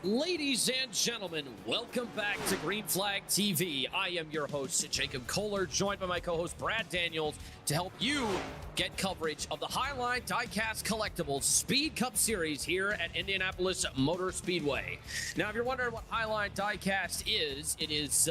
Ladies and gentlemen, welcome back to Green Flag TV. I am your host, Jacob Kohler, joined by my co-host, Brad Daniels, to help you get coverage of the Highline Diecast Collectibles Speed Cup Series here at Indianapolis Motor Speedway. Now, if you're wondering what Highline Diecast is, it is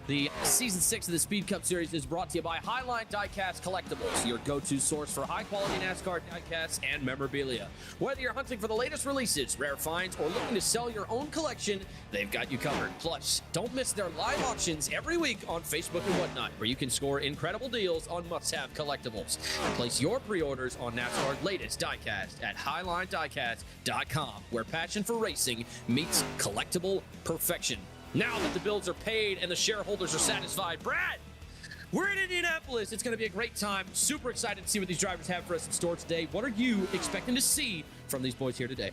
the Season 6 of the Speed Cup Series is brought to you by Highline Diecast Collectibles, your go-to source for high-quality NASCAR diecasts and memorabilia. Whether you're hunting for the latest releases, rare finds, or looking to sell your own collection, they've got you covered. Plus, don't miss their live auctions every week on Facebook and whatnot, where you can score incredible deals on must-have collectibles. And place your pre-orders on NASCAR's latest diecast at HighlineDiecast.com, where passion for racing meets collectible perfection. Now that the bills are paid and the shareholders are satisfied, Brad, we're in Indianapolis. It's going to be a great time. Super excited to see what these drivers have for us in store today. What are you expecting to see from these boys here today?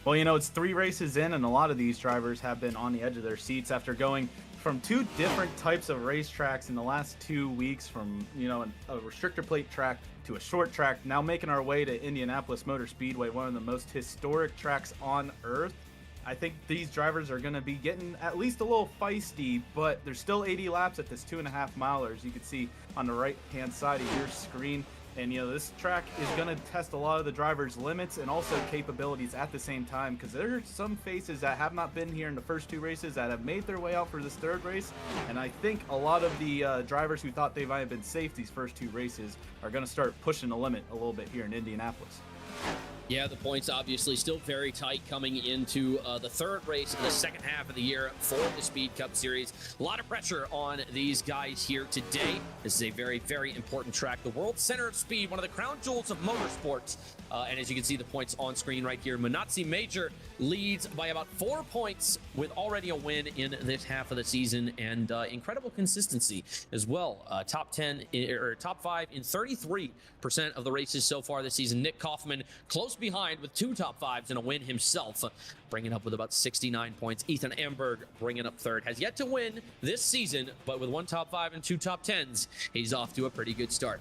Well, you know, it's 3 races in, and a lot of these drivers have been on the edge of their seats after going from 2 different types of racetracks in the last 2 weeks, from, you know, a restrictor plate track to a short track, now making our way to Indianapolis Motor Speedway, one of the most historic tracks on earth. I think these drivers are going to be getting at least a little feisty, but there's still 80 laps at this 2.5 milers. You can see on the right-hand side of your screen. And, you know, this track is going to test a lot of the drivers' limits and also capabilities at the same time, because there are some faces that have not been here in the first 2 races that have made their way out for this 3rd race. And I think a lot of the drivers who thought they might have been safe these first 2 races are going to start pushing the limit a little bit here in Indianapolis. Yeah, the points obviously still very tight coming into the 3rd race in the second half of the year for the Speed Cup Series. A lot of pressure on these guys here today. This is a very, very important track. The world center of speed, one of the crown jewels of motorsports. And as you can see, the points on screen right here, Manazzi Major leads by about 4 points with already a win in this half of the season, and incredible consistency as well. Top 10 or top 5 in 33% of the races so far this season. Nick Kaufman close behind with 2 top 5s and a win himself, bringing up with about 69 points. Ethan Amberg bringing up 3rd. Has yet to win this season, but with 1 top 5 and 2 top 10s, he's off to a pretty good start.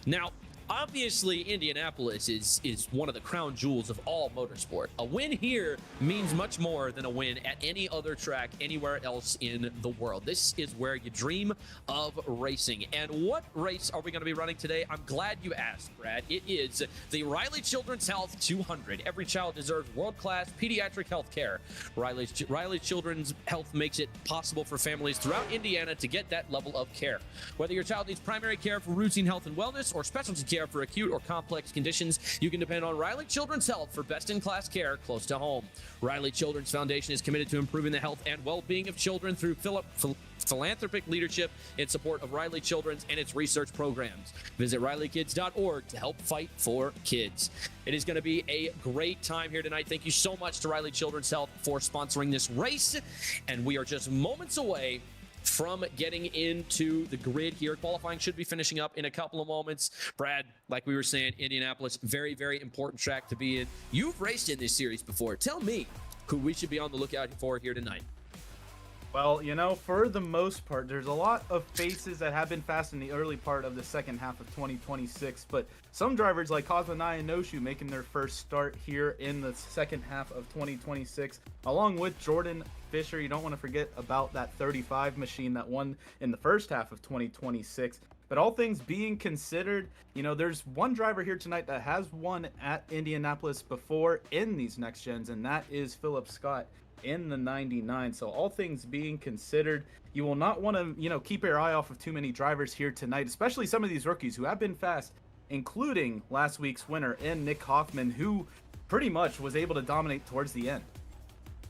Now, obviously, Indianapolis is one of the crown jewels of all motorsport. A win here means much more than a win at any other track anywhere else in the world. This is where you dream of racing. And what race are we going to be running today? I'm glad you asked, Brad. It is the Riley Children's Health 200. Every child deserves world-class pediatric health care. Riley Children's Health makes it possible for families throughout Indiana to get that level of care. Whether your child needs primary care for routine health and wellness or specialty care for acute or complex conditions, you can depend on Riley Children's Health for best-in-class care close to home. Riley Children's Foundation is committed to improving the health and well-being of children through philanthropic leadership in support of Riley Children's and its research programs. Visit RileyKids.org to help fight for kids. It is going to be a great time here tonight. Thank you so much to Riley Children's Health for sponsoring this race, and we are just moments away from getting into the grid here. Qualifying should be finishing up in a couple of moments. Brad, like we were saying, Indianapolis, very, very important track to be in. You've raced in this series before. Tell me who we should be on the lookout for here tonight. Well, you know, for the most part, there's a lot of faces that have been fast in the early part of the second half of 2026, but some drivers like Cosmo and Noshu making their first start here in the second half of 2026, along with Jordan Fisher. You don't want to forget about that 35 machine that won in the first half of 2026. But all things being considered, you know, there's one driver here tonight that has won at Indianapolis before in these next gens, and that is Philip Scott in the 99. So all things being considered, you will not want to, you know, keep your eye off of too many drivers here tonight, especially some of these rookies who have been fast, including last week's winner in Nick Kaufman, who pretty much was able to dominate towards the end.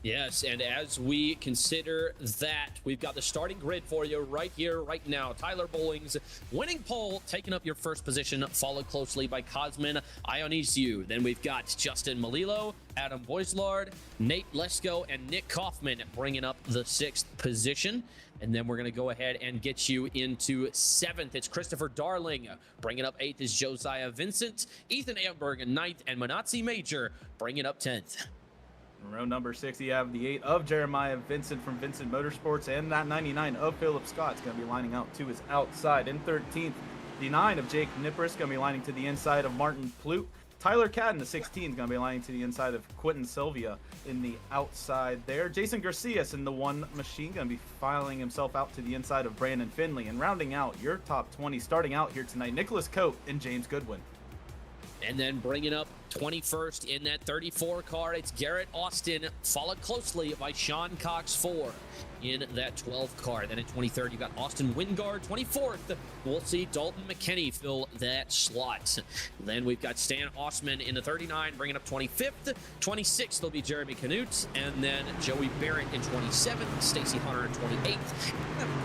Yes, and as we consider that, we've got the starting grid for you right here, right now. Tyler Bowling's winning pole, taking up your first position, followed closely by Cosmin Ionisiu. Then we've got Justin Malilo, Adam Boislard, Nate Lesko, and Nick Kaufman bringing up the 6th position. And then we're going to go ahead and get you into 7th. It's Christopher Darling. Bringing up 8th is Josiah Vincent, Ethan Amberg 9th, and Manazzi Major bringing up 10th. In row number 6, you have the 8 of Jeremiah Vincent from Vincent Motorsports, and that 99 of Philip Scott's going to be lining out to his outside. In 13th, the 9 of Jake Nipris going to be lining to the inside of Martin Plute. Tyler Cadden, the 16, is going to be lying to the inside of Quentin Sylvia in the outside there. Jason Garcias in the 1 machine going to be filing himself out to the inside of Brandon Finley. And rounding out your top 20, starting out here tonight, Nicholas Coate and James Goodwin. And then bringing up 21st in that 34 car, it's Garrett Austin, followed closely by Sean Cox 4 in that 12 car. Then in 23rd, you got Austin Wingard. 24th, we'll see Dalton McKinney fill that slot. Then we've got Stan Osman in the 39, bringing up 25th. 26th, there'll be Jeremy Canute. And then Joey Barrett in 27th, Stacy Hunter in 28th,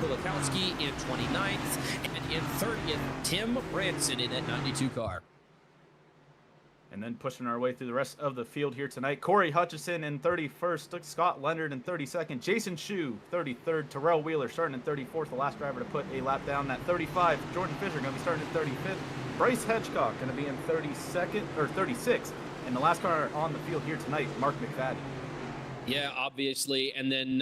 Kulikowski in 29th, and in 30th, Tim Branson in that 92 car. And then pushing our way through the rest of the field here tonight, Corey Hutchison in 31st, Scott Leonard in 32nd, Jason Shue 33rd, Terrell Wheeler starting in 34th, the last driver to put a lap down. At 35, Jordan Fisher going to be starting in 35th, Bryce Hedgecock going to be in 32nd or 36th, and the last car on the field here tonight, Mark McFadden. Yeah, obviously, and then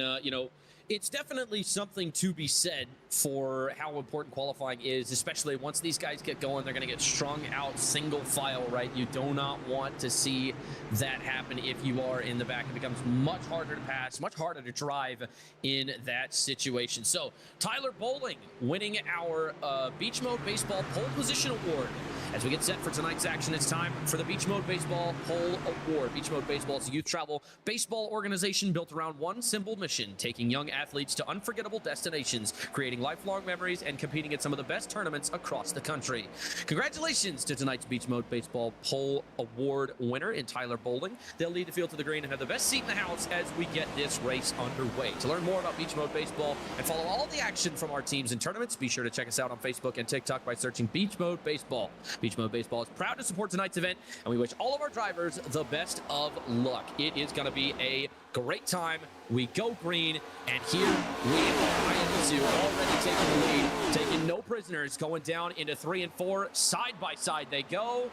it's definitely something to be said for how important qualifying is, especially once these guys get going. They're going to get strung out single file, right? You do not want to see that happen if you are in the back. It becomes much harder to pass, much harder to drive in that situation. So Tyler Bowling winning our Beach Mode Baseball Pole Position Award. As we get set for tonight's action, it's time for the Beach Mode Baseball Pole Award. Beach Mode Baseball is a youth travel baseball organization built around one simple mission: taking young athletes to unforgettable destinations, creating lifelong memories, and competing at some of the best tournaments across the country. Congratulations to tonight's Beach Mode Baseball Pole Award winner in Tyler Bowling. They'll lead the field to the green and have the best seat in the house as we get this race underway. To learn more about Beach Mode Baseball and follow all the action from our teams and tournaments, be sure to check us out on Facebook and TikTok by searching Beach Mode Baseball. Beach Mode Baseball is proud to support tonight's event, and we wish all of our drivers the best of luck. It is going to be a great time. We go green, and here we are. Iowa already taking the lead, taking no prisoners, going down into 3 and 4. Side by side they go.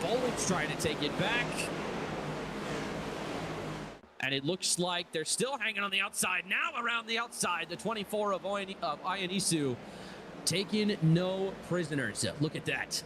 Bowling's trying to take it back. And it looks like they're still hanging on the outside. Now around the outside, the 24 of Ionisu taking no prisoners. Look at that.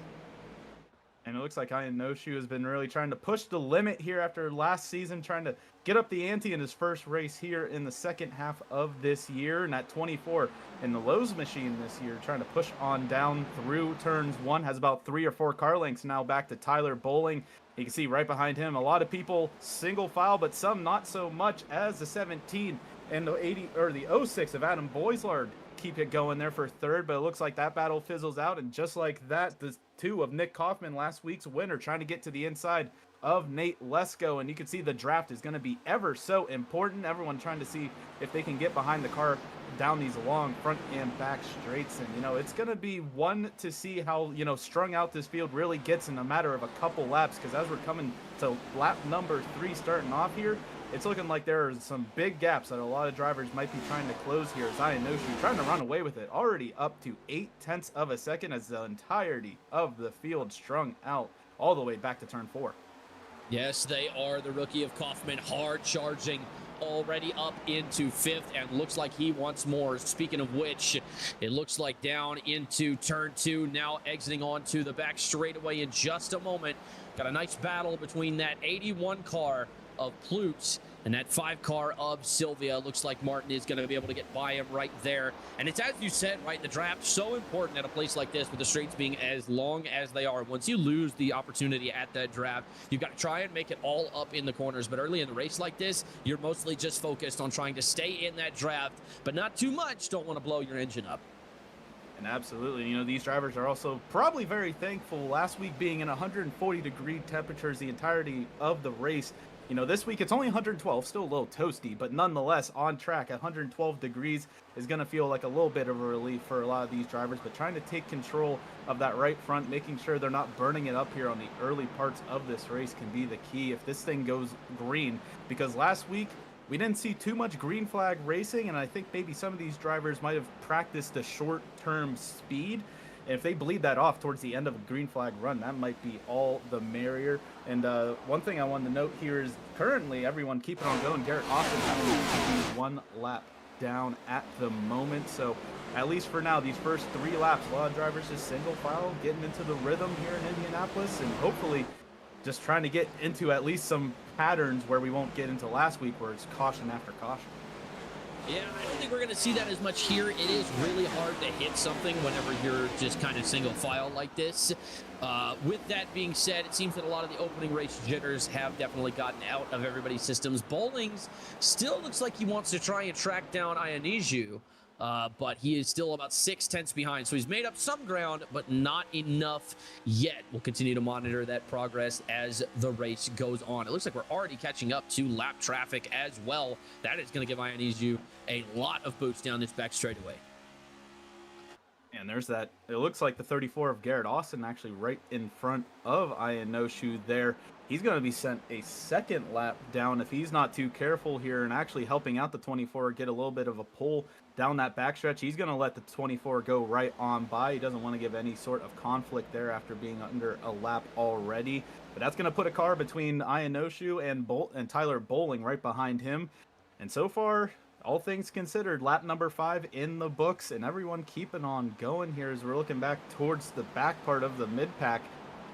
And it looks like Ian Noshu has been really trying to push the limit here after last season, trying to get up the ante in his first race here in the second half of this year. And at 24 in the Lowe's machine this year, trying to push on down through turns 1, has about 3 or 4 car lengths now back to Tyler Bowling. You can see right behind him, a lot of people single file, but some not so much, as the 17 and the 80 or the 06 of Adam Boislard keep it going there for third, but it looks like that battle fizzles out. And just like that, the 2 of Nick Kaufman, last week's winner, trying to get to the inside of Nate Lesko. And you can see the draft is going to be ever so important. Everyone trying to see if they can get behind the car down these long front and back straights. And, you know, it's going to be one to see how, you know, strung out this field really gets in a matter of a couple laps, because as we're coming to lap number 3 starting off here, it's looking like there are some big gaps that a lot of drivers might be trying to close here. Zion Noshi trying to run away with it, already up to 0.8 of a second as the entirety of the field strung out all the way back to turn 4. Yes, they are. The rookie of Kaufman hard charging, already up into 5th, and looks like he wants more. Speaking of which, it looks like down into turn 2, now exiting onto the back straightaway in just a moment. Got a nice battle between that 81 car of Plutz and that 5 car of Sylvia. Looks like Martin is going to be able to get by him right there. And it's as you said, right, the draft so important at a place like this with the straights being as long as they are. Once you lose the opportunity at that draft, you've got to try and make it all up in the corners. But early in the race like this, you're mostly just focused on trying to stay in that draft, but not too much. Don't want to blow your engine up. And absolutely, you know, these drivers are also probably very thankful last week being in 140-degree temperatures the entirety of the race. You know, this week it's only 112, still a little toasty, but nonetheless on track at 112 degrees is going to feel like a little bit of a relief for a lot of these drivers. But trying to take control of that right front, making sure they're not burning it up here on the early parts of this race can be the key if this thing goes green. Because last week we didn't see too much green flag racing, and I think maybe some of these drivers might have practiced a short-term speed. And if they bleed that off towards the end of a green flag run, that might be all the merrier. And one thing I wanted to note here is currently everyone keeping on going. Garrett Austin having to be 1 lap down at the moment. So at least for now, these first 3 laps, a lot of drivers just single file, getting into the rhythm here in Indianapolis, and hopefully just trying to get into at least some patterns where we won't get into last week where it's caution after caution. Yeah, I don't think we're going to see that as much here. It is really hard to hit something whenever you're just kind of single file like this. With that being said, it seems that a lot of the opening race jitters have definitely gotten out of everybody's systems. Bowling's still looks like he wants to try and track down Ioniju, but he is still about 6/10 behind. So he's made up some ground, but not enough yet. We'll continue to monitor that progress as the race goes on. It looks like we're already catching up to lap traffic as well. That is going to give Ioniju a lot of boost down this back straightaway. And there's that. It looks like the 34 of Garrett Austin actually right in front of Ionoshu there. He's going to be sent a second lap down if he's not too careful here, and actually helping out the 24 get a little bit of a pull down that backstretch. He's going to let the 24 go right on by. He doesn't want to give any sort of conflict there after being under a lap already. But that's going to put a car between Ionoshu and Tyler Bowling right behind him. And so far, all things considered, lap number 5 in the books, and everyone keeping on going here as we're looking back towards the back part of the mid-pack.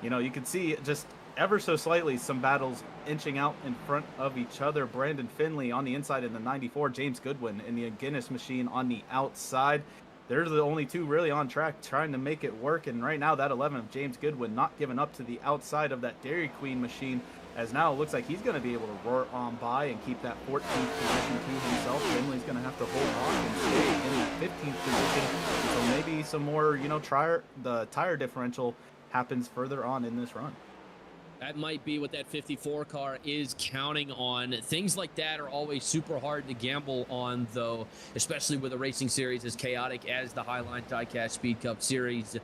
You know, you can see just ever so slightly some battles inching out in front of each other. Brandon Finley on the inside in the 94, James Goodwin in the Guinness machine on the outside. They're the only two really on track trying to make it work, and right now that 11 of James Goodwin not giving up to the outside of that Dairy Queen machine, as now it looks like he's going to be able to roar on by and keep that 14th position to himself. Finley's going to have to hold on and stay in that 15th position until maybe some more, you know, the tire differential happens further on in this run. That might be what that 54 car is counting on. Things like that are always super hard to gamble on, though, especially with a racing series as chaotic as the Highline Diecast Speed Cup Series.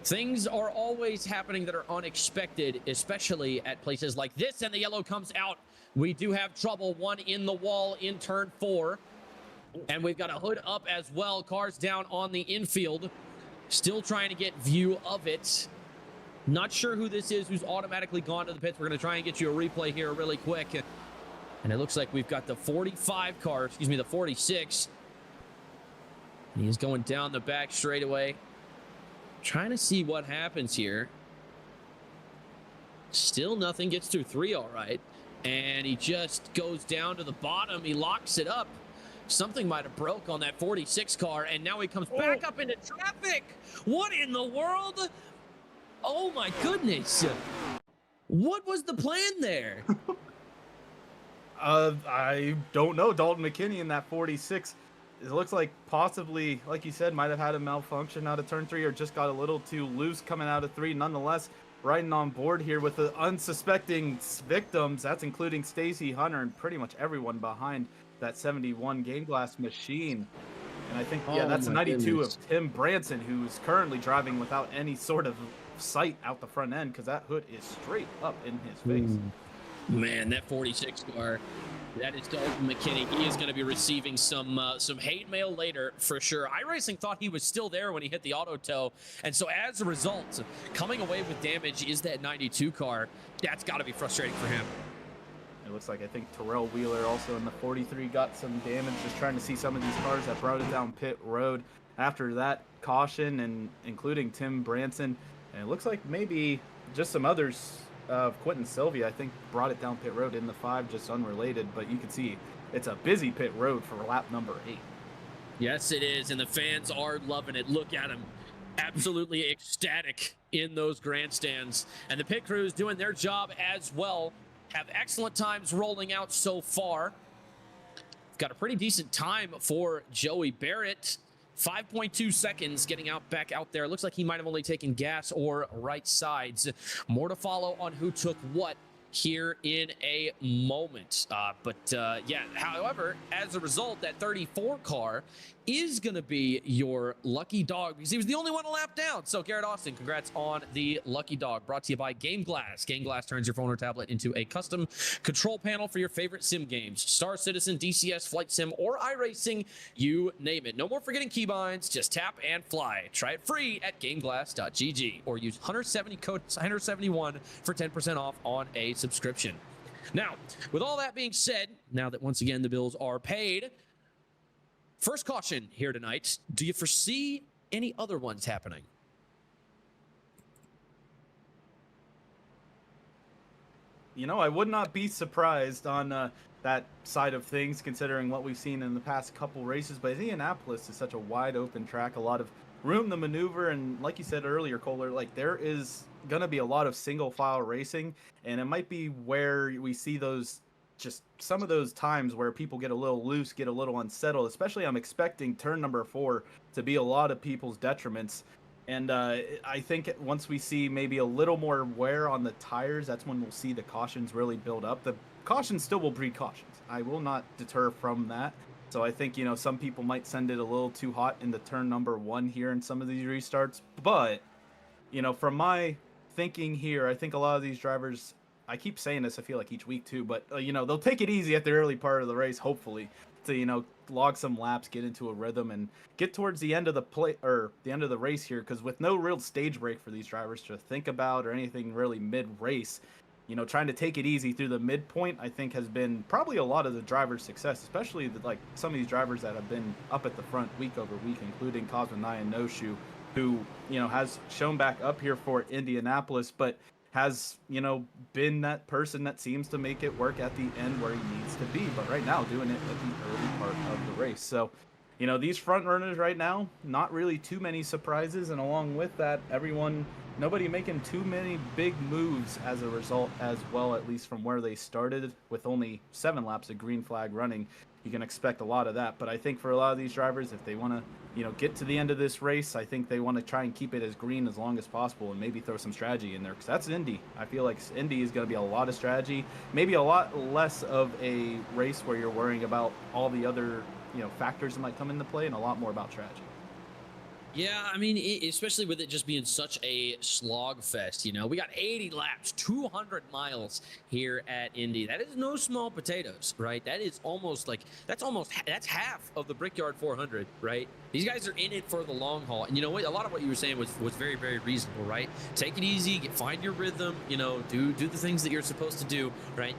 Things are always happening that are unexpected, especially at places like this, and the yellow comes out. We do have trouble. One in the wall in turn 4, and we've got a hood up as well. Cars down on the infield. Still trying to get view of it. Not sure who this is who's automatically gone to the pits. We're going to try and get you a replay here really quick. And it looks like we've got the 45 car, excuse me, the 46. And he's going down the back straightaway. Trying to see what happens here. Still nothing. Gets through 3 all right. And he just goes down to the bottom. He locks it up. Something might have broke on that 46 car. And now he comes back up into traffic. What in the world? Oh my goodness. What was the plan there? I don't know. Dalton McKinney in that 46. It looks like possibly, like you said, might have had a malfunction out of turn 3 or just got a little too loose coming out of 3. Nonetheless, riding on board here with the unsuspecting victims. That's including Stacy Hunter and pretty much everyone behind that 71 Game Glass machine. And I think, yeah, that's a 92 of Tim Branson, who's currently driving without any sort of sight out the front end because that hood is straight up in his face. Man, that 46 car, that is Dalton McKinney. He is going to be receiving some hate mail later for sure. iRacing thought he was still there when he hit the auto tow, and so as a result, coming away with damage is that 92 car. That's got to be frustrating for him. It looks like I think Terrell Wheeler also in the 43 got some damage, just trying to see some of these cars that brought it down pit road after that caution, and including Tim Branson. And it looks like maybe just some others, Quentin Sylvia, I think, brought it down pit road in the 5, just unrelated. But you can see it's a busy pit road for lap number 8. Yes, it is, and the fans are loving it. Look at them. Absolutely ecstatic in those grandstands. And the pit crews doing their job as well. Have excellent times rolling out so far. Got a pretty decent time for Joey Barrett. 5.2 seconds getting back out there. Looks like he might have only taken gas or right sides. More to follow on who took what here in a moment. Yeah, however, as a result, that 34 car is going to be your lucky dog because he was the only one to lap down. So Garrett Austin, congrats on the lucky dog. Brought to you by Game Glass. Game Glass turns your phone or tablet into a custom control panel for your favorite sim games. Star Citizen, DCS, Flight Sim, or iRacing, you name it. No more forgetting keybinds, just tap and fly. Try it free at gameglass.gg or use code 171 for 10% off on a subscription. Now, with all that being said, now that once again the bills are paid, First caution here tonight. Do you foresee any other ones happening? You know, I would not be surprised on that side of things, considering what we've seen in the past couple races. But Indianapolis is such a wide open track, a lot of room to maneuver, and like you said earlier, Kohler, like there is gonna be a lot of single file racing, and it might be where we see those, just some of those times where people get a little loose, get a little unsettled. Especially, I'm expecting turn number 4 to be a lot of people's detriments. And I think once we see maybe a little more wear on the tires, that's when we'll see the cautions really build up. The cautions still will breed cautions. I will not deter from that. So I think, you know, some people might send it a little too hot in the turn number 1 here in some of these restarts. But, you know, from my thinking here, I think a lot of these drivers, I keep saying this, I feel like each week too, but, you know, they'll take it easy at the early part of the race, hopefully, to, you know, log some laps, get into a rhythm, and get towards the end of the end of the race here. Because with no real stage break for these drivers to think about or anything really mid-race, you know, trying to take it easy through the midpoint, I think has been probably a lot of the drivers' success, especially like some of these drivers that have been up at the front week over week, including Cosmin and No Shoe, who, you know, has shown back up here for Indianapolis, but has, you know, been that person that seems to make it work at the end where he needs to be. But right now, doing it at the early part of the race. So, you know, these front runners right now, not really too many surprises. And along with that, nobody making too many big moves as a result as well, at least from where they started with only 7 laps of green flag running. You can expect a lot of that. But I think for a lot of these drivers, if they want to, you know, get to the end of this race, I think they want to try and keep it as green as long as possible and maybe throw some strategy in there, because that's Indy. I feel like Indy is going to be a lot of strategy, maybe a lot less of a race where you're worrying about all the other, you know, factors that might come into play, and a lot more about strategy. Yeah, I mean, especially with it just being such a slog fest, you know, we got 80 laps, 200 miles here at Indy. That is no small potatoes, right? That is almost like, that's half of the Brickyard 400, right? These guys are in it for the long haul. And you know what? A lot of what you were saying was very, very reasonable, right? Take it easy, find your rhythm, you know, do the things that you're supposed to do, right?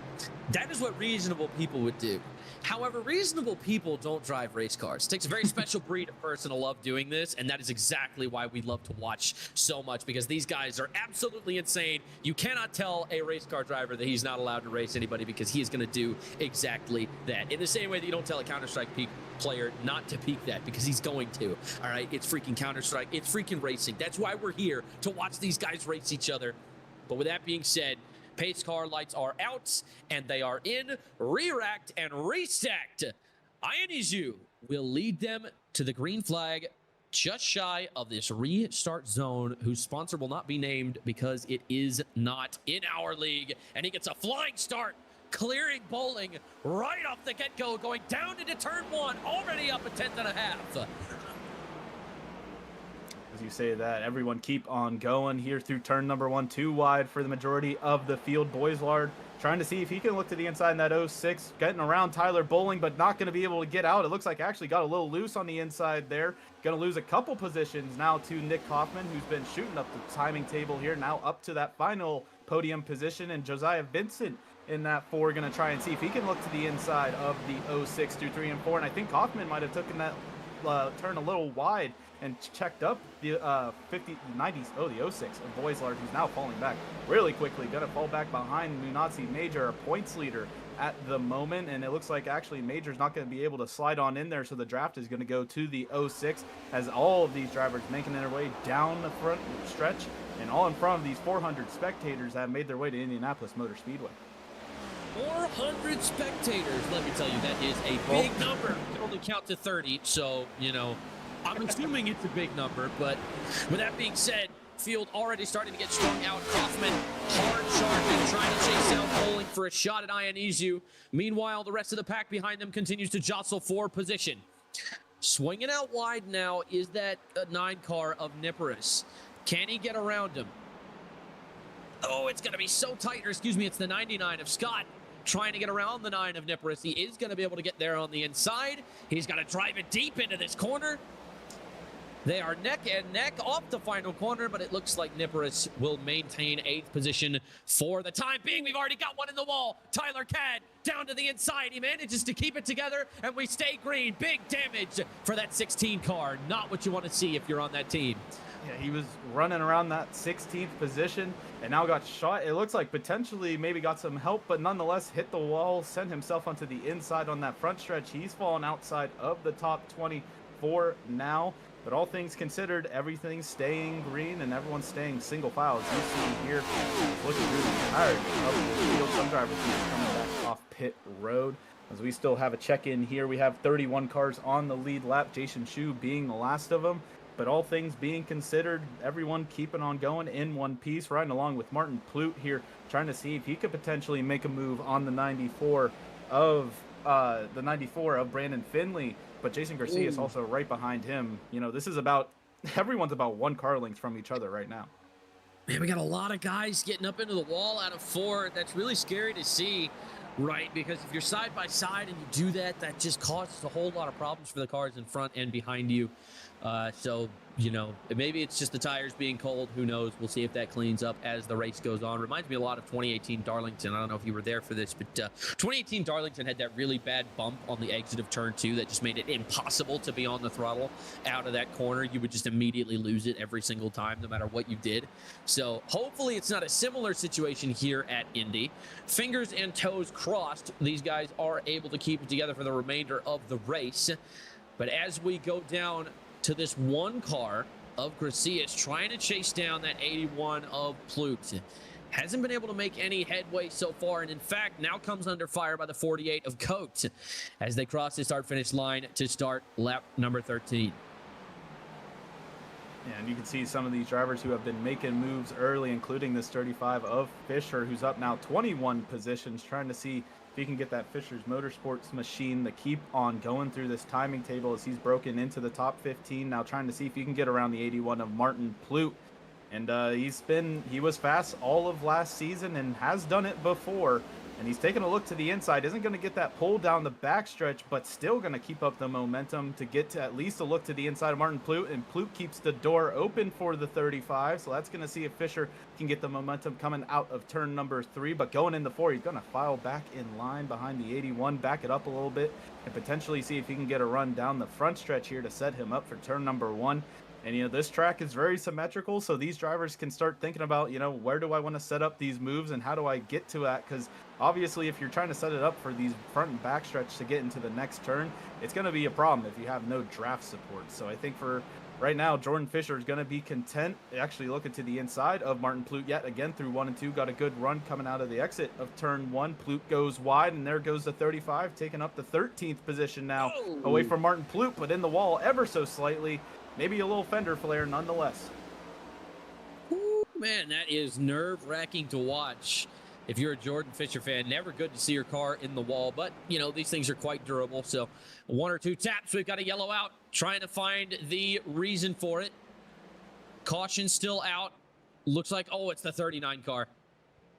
That is what reasonable people would do. However, reasonable people don't drive race cars. It takes a very special breed of person to love doing this, and that is exactly why we love to watch so much, because these guys are absolutely insane. You cannot tell a race car driver that he's not allowed to race anybody, because he is going to do exactly that. In the same way that you don't tell a Counter-Strike player not to peak that, because he's going to. All right, it's freaking Counter-Strike. It's freaking racing. That's why we're here, to watch these guys race each other. But with that being said, pace car lights are out, and they are in, re-racked, and restacked. Ionezu will lead them to the green flag just shy of this restart zone, whose sponsor will not be named because it is not in our league. And he gets a flying start, clearing bowling right off the get-go, going down into turn 1, already up a 10th and a half. As you say that, everyone keep on going here through turn number 1, too wide for the majority of the field. Boislard trying to see if he can look to the inside in that 06, getting around Tyler Bowling, but not going to be able to get out. It looks like actually got a little loose on the inside there. Going to lose a couple positions now to Nick Hoffman, who's been shooting up the timing table here, now up to that final podium position. And Josiah Vincent in that 4, going to try and see if he can look to the inside of the 06 through 3 and 4. And I think Hoffman might have taken that turn a little wide and checked up the 06 of Boislard, who's now falling back really quickly. Gonna fall back behind Munazi Major, a points leader at the moment, and it looks like actually Major's not going to be able to slide on in there, so the draft is going to go to the 06, as all of these drivers making their way down the front stretch, and all in front of these 400 spectators that have made their way to Indianapolis Motor Speedway. 400 spectators, let me tell you, that is a big number. You can only count to 30, so, you know, I'm assuming it's a big number. But with that being said, field already starting to get strung out. Hoffman hard charging, trying to chase out Bowling for a shot at Ionezu. Meanwhile, the rest of the pack behind them continues to jostle for position. Swinging out wide now is that 9 car of Niparis. Can he get around him? Oh, it's going to be so tight. Or excuse me, it's the 99 of Scott trying to get around the 9 of Niparis. He is going to be able to get there on the inside. He's got to drive it deep into this corner. They are neck and neck off the final corner, but it looks like Nippers will maintain 8th position for the time being. We've already got one in the wall. Tyler Cadd down to the inside. He manages to keep it together, and we stay green. Big damage for that 16 car. Not what you want to see if you're on that team. Yeah, he was running around that 16th position and now got shot. It looks like potentially maybe got some help, but nonetheless hit the wall, sent himself onto the inside on that front stretch. He's fallen outside of the top 20 for now. But all things considered, everything's staying green and everyone's staying single file. As you see here, looking really tired of the field. Some drivers are coming back off pit road. As we still have a check-in here, we have 31 cars on the lead lap, Jason Shu being the last of them. But all things being considered, everyone keeping on going in one piece, riding along with Martin Plute here, trying to see if he could potentially make a move on the 94 of Brandon Finley. But Jason Garcia is also right behind him. You know, this is about, everyone's about 1 car length from each other right now. Man, we got a lot of guys getting up into the wall out of 4. That's really scary to see, right? Because if you're side by side and you do that, that just causes a whole lot of problems for the cars in front and behind you. So, you know, maybe it's just the tires being cold. Who knows? We'll see if that cleans up as the race goes on. Reminds me a lot of 2018 Darlington. I don't know if you were there for this, but 2018 Darlington had that really bad bump on the exit of turn 2 that just made it impossible to be on the throttle out of that corner. You would just immediately lose it every single time, no matter what you did. So hopefully it's not a similar situation here at Indy. Fingers and toes crossed, these guys are able to keep it together for the remainder of the race. But as we go down to this 1 car of Gracias trying to chase down that 81 of Plute. Hasn't been able to make any headway so far, and in fact now comes under fire by the 48 of Coates as they cross the start-finish line to start lap number 13. Yeah, and you can see some of these drivers who have been making moves early, including this 35 of Fisher, who's up now 21 positions, trying to see if he can get that Fisher's Motorsports machine to keep on going through this timing table as he's broken into the top 15. Now trying to see if he can get around the 81 of Martin Plute. And he was fast all of last season and has done it before. And he's taking a look to the inside. Isn't going to get that pull down the backstretch, but still going to keep up the momentum to get to at least a look to the inside of Martin Plute. And Plute keeps the door open for the 35. So that's going to see if Fisher can get the momentum coming out of turn number 3. But going into 4, he's going to file back in line behind the 81, back it up a little bit, and potentially see if he can get a run down the front stretch here to set him up for turn number 1. And, you know, this track is very symmetrical, so these drivers can start thinking about, you know, where do I want to set up these moves and how do I get to that? Because obviously if you're trying to set it up for these front and back stretch to get into the next turn, it's going to be a problem if you have no draft support. So I think for right now, Jordan Fisher is going to be content, actually looking to the inside of Martin Plute yet again through 1 and 2. Got a good run coming out of the exit of turn 1. Plute goes wide, and there goes the 35, taking up the 13th position now away from Martin Plute, but in the wall ever so slightly. Maybe a little fender flare nonetheless. Ooh, man, that is nerve-wracking to watch. If you're a Jordan Fisher fan, never good to see your car in the wall, but, you know, these things are quite durable. So 1 or 2 taps, we've got a yellow out, trying to find the reason for it. Caution still out. Looks like, oh, it's the 39 car.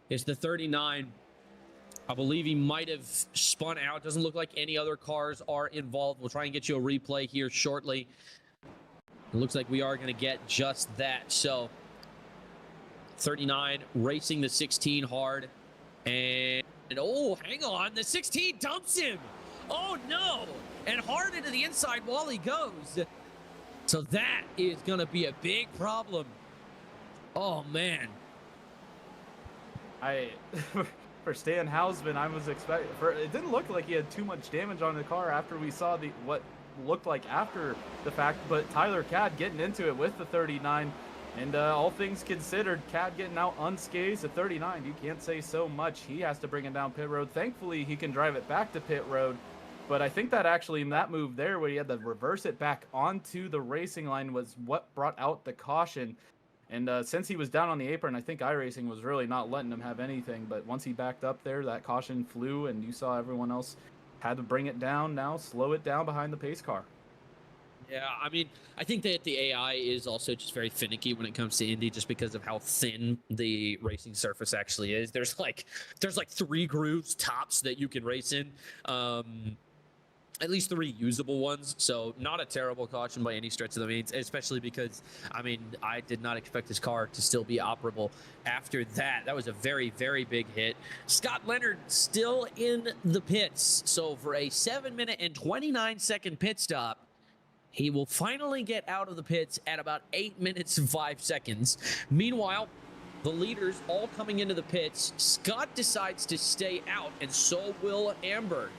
It's the 39. I believe he might have spun out. Doesn't look like any other cars are involved. We'll try and get you a replay here shortly. It looks like we are going to get just that. So 39 racing the 16 hard. And oh, hang on. The 16 dumps him. Oh, no. And hard into the inside while he goes. So that is going to be a big problem. Oh, man. For Stan Hausman, I was expecting, it didn't look like he had too much damage on the car after we saw what looked like after the fact, but Tyler Cadd getting into it with the 39, and all things considered, Cadd getting out unscathed at 39. You can't say so much. He has to bring it down pit road. Thankfully, he can drive it back to pit road, but I think that actually in that move there where he had to reverse it back onto the racing line was what brought out the caution. And since he was down on the apron, I think iRacing was really not letting him have anything, but once he backed up there, that caution flew, and you saw everyone else had to bring it down now, slow it down behind the pace car. Yeah, I mean, I think that the AI is also just very finicky when it comes to Indy, just because of how thin the racing surface actually is. There's like 3 grooves tops that you can race in. at least 3 usable ones, so not a terrible caution by any stretch of the means, especially because, I mean, I did not expect his car to still be operable after that. That was a very, very big hit. Scott Leonard still in the pits, so for a 7-minute and 29-second pit stop, he will finally get out of the pits at about 8 minutes and 5 seconds. Meanwhile, the leaders all coming into the pits. Scott decides to stay out, and so will Amberg.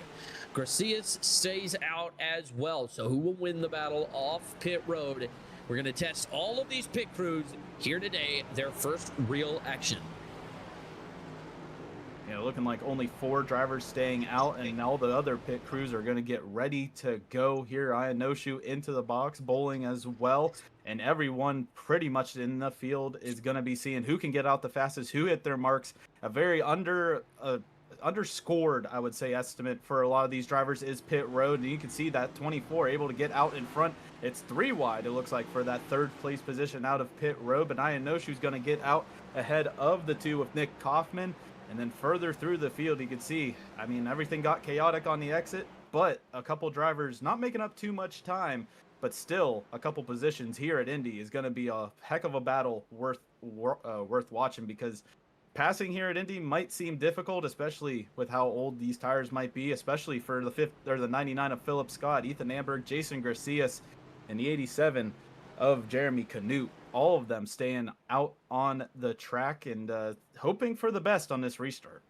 Garcias stays out as well. So who will win the battle off pit road? We're going to test all of these pit crews here today, their first real action. Yeah, looking like only 4 drivers staying out, and all the other pit crews are going to get ready to go here. Ionoshu into the box, Bowling as well, and everyone pretty much in the field is going to be seeing who can get out the fastest, who hit their marks. A very underscored, I would say, estimate for a lot of these drivers is pit road, and you can see that 24 able to get out in front. It's 3 wide, it looks like, for that 3rd place position out of pit road, but Ionoshu's going to get out ahead of the 2 with Nick Kaufman. And then further through the field, you can see, I mean, everything got chaotic on the exit, but a couple drivers not making up too much time, but still a couple positions here at Indy is going to be a heck of a battle worth watching, because passing here at Indy might seem difficult, especially with how old these tires might be, especially for the 99 of Philip Scott, Ethan Amberg, Jason Garcias, and the 87 of Jeremy Canute. All of them staying out on the track and hoping for the best on this restart.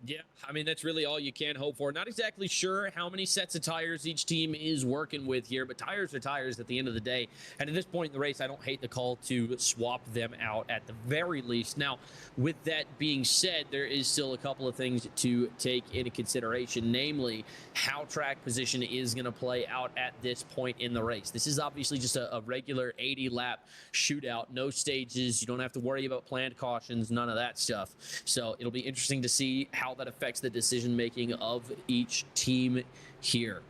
Yeah, I mean, that's really all you can hope for. Not exactly sure how many sets of tires each team is working with here, but tires are tires at the end of the day. And at this point in the race, I don't hate the call to swap them out at the very least. Now, with that being said, there is still a couple of things to take into consideration, namely how track position is going to play out at this point in the race. This is obviously just a regular 80-lap shootout, no stages. You don't have to worry about planned cautions, none of that stuff. So it'll be interesting to see how that affects the decision making of each team here.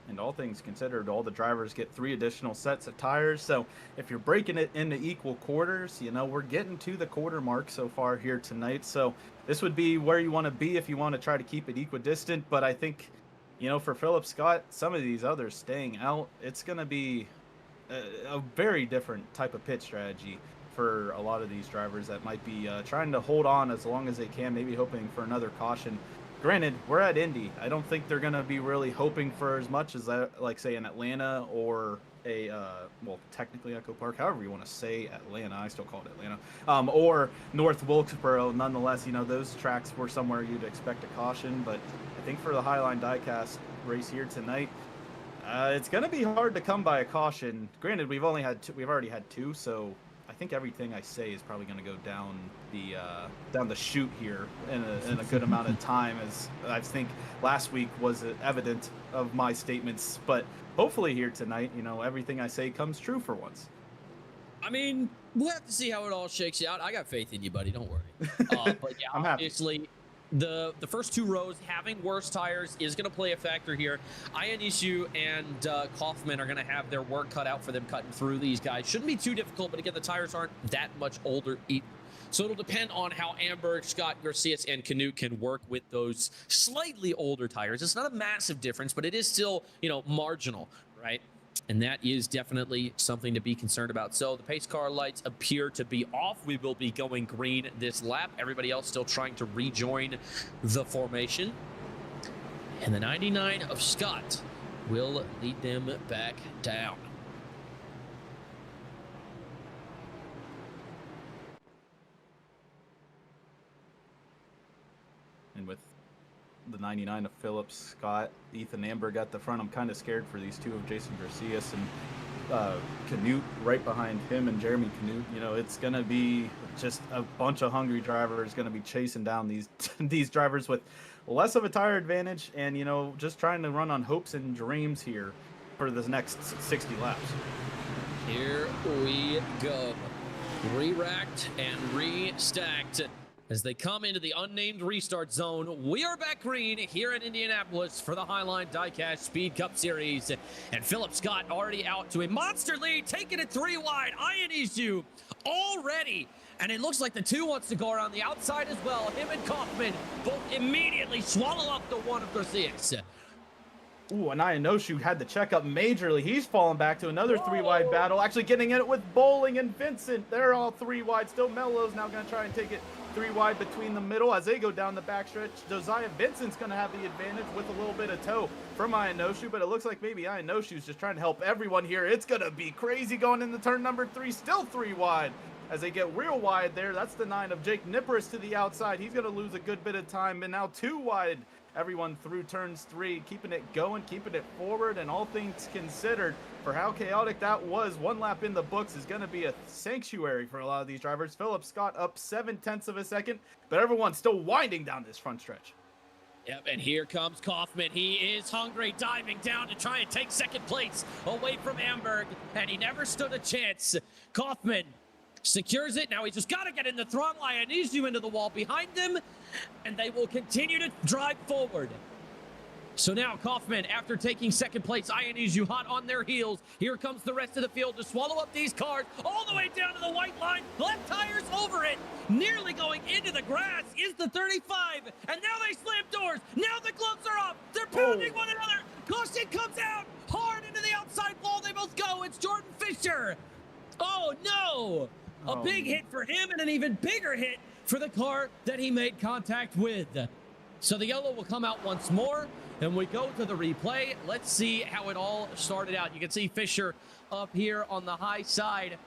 And all things considered, all the drivers get 3 additional sets of tires. So if you're breaking it into equal quarters, you know, we're getting to the quarter mark so far here tonight. So this would be where you want to be if you want to try to keep it equidistant. But I think, you know, for Philip Scott, some of these others staying out, it's going to be a very different type of pit strategy for a lot of these drivers that might be trying to hold on as long as they can, maybe hoping for another caution. Granted, we're at Indy. I don't think they're going to be really hoping for as much as, like, say, in Atlanta or well, technically Echo Park, however you want to say Atlanta. I still call it Atlanta. Or North Wilkesboro. Nonetheless, you know, those tracks were somewhere you'd expect a caution. But I think for the Highline Diecast race here tonight, it's going to be hard to come by a caution. Granted, we've already had 2, so I think everything I say is probably going to go down the chute here in a good amount of time, as I think last week was evident of my statements. But hopefully here tonight, you know, everything I say comes true for once. I mean, we'll have to see how it all shakes out. I got faith in you, buddy. Don't worry. But yeah, obviously, the first 2 rows having worse tires is going to play a factor here. Ionescu and Kaufman are going to have their work cut out for them cutting through these guys. Shouldn't be too difficult, but again, the tires aren't that much older either. So it'll depend on how Amberg, Scott, Garcias, and Canute can work with those slightly older tires. It's not a massive difference, but it is still, you know, marginal, right? And that is definitely something to be concerned about. So the pace car lights appear to be off. We will be going green this lap. Everybody else still trying to rejoin the formation. And the 99 of Scott will lead them back down. And with the 99 of Phillips Scott, Ethan Amberg at the front, I'm kind of scared for these 2 of Jason Garcias and Canute right behind him, and Jeremy Canute. You know, it's going to be just a bunch of hungry drivers going to be chasing down these drivers with less of a tire advantage, and, you know, just trying to run on hopes and dreams here for the next 60 laps. Here we go. Re-racked and re-stacked. As they come into the unnamed restart zone, we are back green here at Indianapolis for the Highline Diecast Speed Cup Series. And Philip Scott already out to a monster lead, taking it 3 wide. Ionescu already And it looks like the 2 wants to go around the outside as well. Him and Kaufman both immediately swallow up the 1 of Garcias. Ooh, and Ionoshu had to check up majorly. He's fallen back to another 3-wide battle. Actually getting in it with Bowling and Vincent. They're all 3-wide. Still Melo's now going to try and take it 3-wide between the middle as they go down the backstretch. Josiah Vincent's going to have the advantage with a little bit of toe from Ionoshu, but it looks like maybe Ionoshu's just trying to help everyone here. It's going to be crazy going into turn number 3. Still 3-wide. As they get real wide there, that's the 9 of Jake Nippers to the outside. He's going to lose a good bit of time, and now 2-wide. Everyone through turns 3, keeping it going, keeping it forward, and all things considered, for how chaotic that was, 1 lap in the books is going to be a sanctuary for a lot of these drivers. Philip Scott up 0.7 of a second, but everyone's still winding down this front stretch. Yep, and here comes Kaufman. He is hungry, diving down to try and take second place away from Amberg, and he never stood a chance. Kaufman secures it. Now he's just got to get in the throttle. Ionescu into the wall behind him, and they will continue to drive forward. So now Kaufman, after taking second place, Ionescu hot on their heels. Here comes the rest of the field to swallow up these cars all the way down to the white line. Left tire's over it. Nearly going into the grass is the 35, and now they slam doors. Now the gloves are off. They're pounding one another. Caution comes out hard into the outside wall. They both go. It's Jordan Fisher. Oh, no. A big hit for him and an even bigger hit for the car that he made contact with. So the yellow will come out once more, and we go to the replay. Let's see how it all started out. You can see Fisher up here on the high side,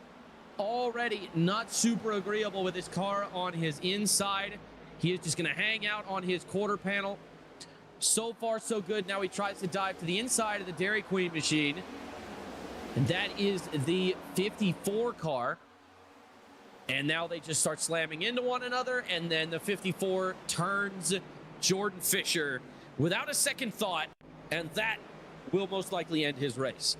already not super agreeable with his car on his inside. He is just going to hang out on his quarter panel. So far, so good. Now he tries to dive to the inside of the Dairy Queen machine, and that is the 54 car. And now they just start slamming into one another, and then the 54 turns Jordan Fisher without a second thought, and that will most likely end his race.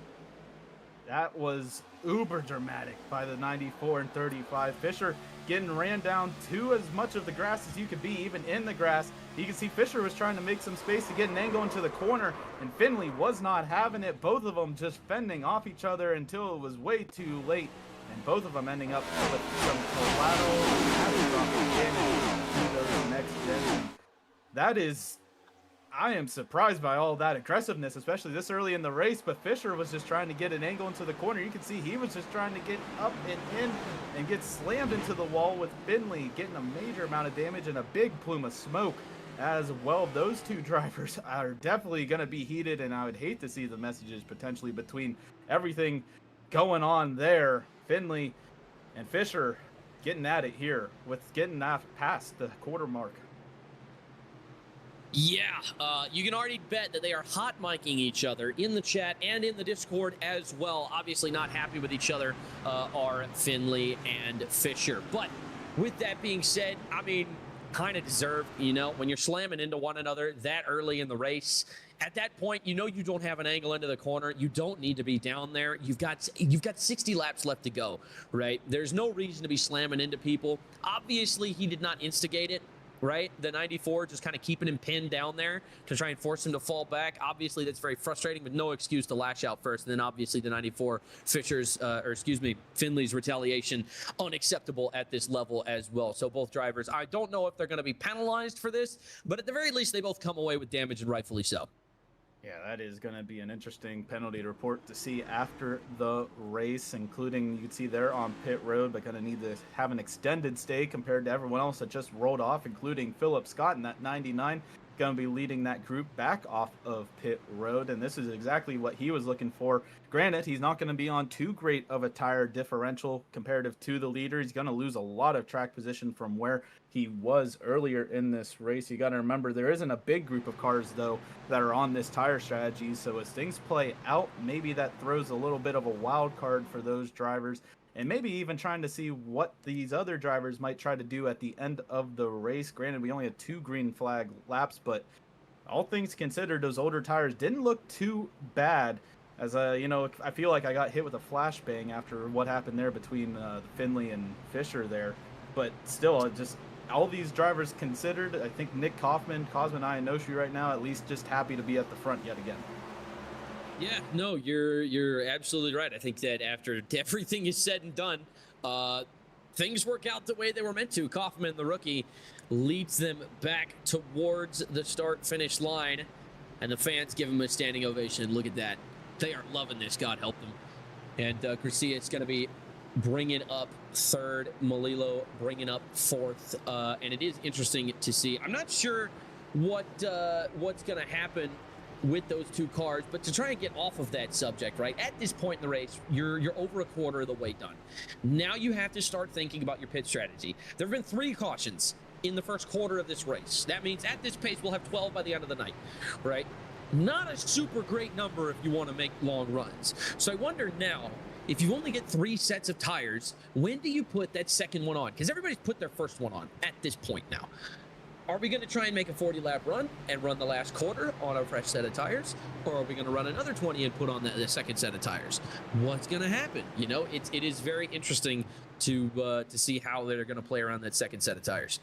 That was uber dramatic by the 94 and 35. Fisher getting ran down to as much of the grass as you could be, even in the grass. You can see Fisher was trying to make some space to get an angle into the corner, and Finley was not having it. Both of them just fending off each other until it was way too late. And both of them ending up with some collateral damage to those next gens. That is, I am surprised by all that aggressiveness, especially this early in the race, but Fisher was just trying to get an angle into the corner. You can see he was just trying to get up and in and get slammed into the wall, with Finley getting a major amount of damage and a big plume of smoke as well. Those two drivers are definitely going to be heated, and I would hate to see the messages potentially between everything going on there. Finley and Fisher getting at it here with getting past the quarter mark. Yeah, you can already bet that they are hot micing each other in the chat and in the Discord as well. Obviously not happy with each other are Finley and Fisher. But with that being said, I mean, kind of deserved, you know, when you're slamming into one another that early in the race. At that point, you know you don't have an angle into the corner. You don't need to be down there. You've got 60 laps left to go, right? There's no reason to be slamming into people. Obviously, he did not instigate it, right? The 94 just kind of keeping him pinned down there to try and force him to fall back. Obviously, that's very frustrating, but no excuse to lash out first. And then obviously the 94 Finley's retaliation, unacceptable at this level as well. So both drivers, I don't know if they're going to be penalized for this, but at the very least, they both come away with damage, and rightfully so. Yeah, that is going to be an interesting penalty to report to see after the race, including you can see they're on pit road, but going to need to have an extended stay compared to everyone else that just rolled off, including Philip Scott in that 99. Going to be leading that group back off of pit road, and this is exactly what he was looking for. Granted, he's not going to be on too great of a tire differential comparative to the leader. He's going to lose a lot of track position from where he was earlier in this race. You got to remember, there isn't a big group of cars, though, that are on this tire strategy, so as things play out, maybe that throws a little bit of a wild card for those drivers. And maybe even trying to see what these other drivers might try to do at the end of the race. Granted, we only had 2 green flag laps, but all things considered, those older tires didn't look too bad. As you know, I feel like I got hit with a flashbang after what happened there between Finley and Fisher there. But still, just all these drivers considered, I think Nick Kaufman, Cosman Ionoshu right now, at least just happy to be at the front yet again. Yeah, no, you're absolutely right. I think that after everything is said and done, things work out the way they were meant to. Kaufman, the rookie, leads them back towards the start-finish line, and the fans give him a standing ovation. Look at that. They are loving this. God help them. And Garcia is going to be bringing up third. Melillo bringing up fourth. And it is interesting to see. I'm not sure what's going to happen with those two cars, but to try and get off of that subject, right? At this point in the race, you're over a quarter of the way done. Now you have to start thinking about your pit strategy. There have been 3 cautions in the first quarter of this race. That means at this pace, we'll have 12 by the end of the night, right? Not a super great number if you want to make long runs. So I wonder now, if you only get 3 sets of tires, when do you put that second one on? Because everybody's put their first one on at this point now. Are we going to try and make a 40-lap run and run the last quarter on a fresh set of tires? Or are we going to run another 20 and put on the second set of tires? What's going to happen? You know, it is very interesting to see how they're going to play around that second set of tires.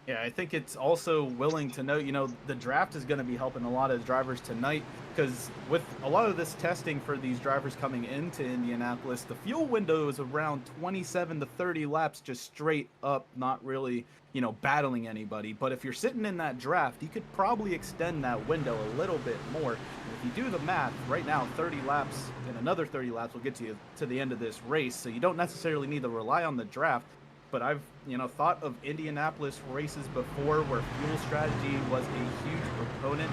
Yeah, I think it's also willing to note, you know, the draft is going to be helping a lot of drivers tonight, because with a lot of this testing for these drivers coming into Indianapolis, the fuel window is around 27 to 30 laps just straight up, not really, you know, battling anybody. But if you're sitting in that draft, you could probably extend that window a little bit more. And if you do the math, right now, 30 laps and another 30 laps will get you to the end of this race. So you don't necessarily need to rely on the draft. But I've, you know, thought of Indianapolis races before where fuel strategy was a huge proponent,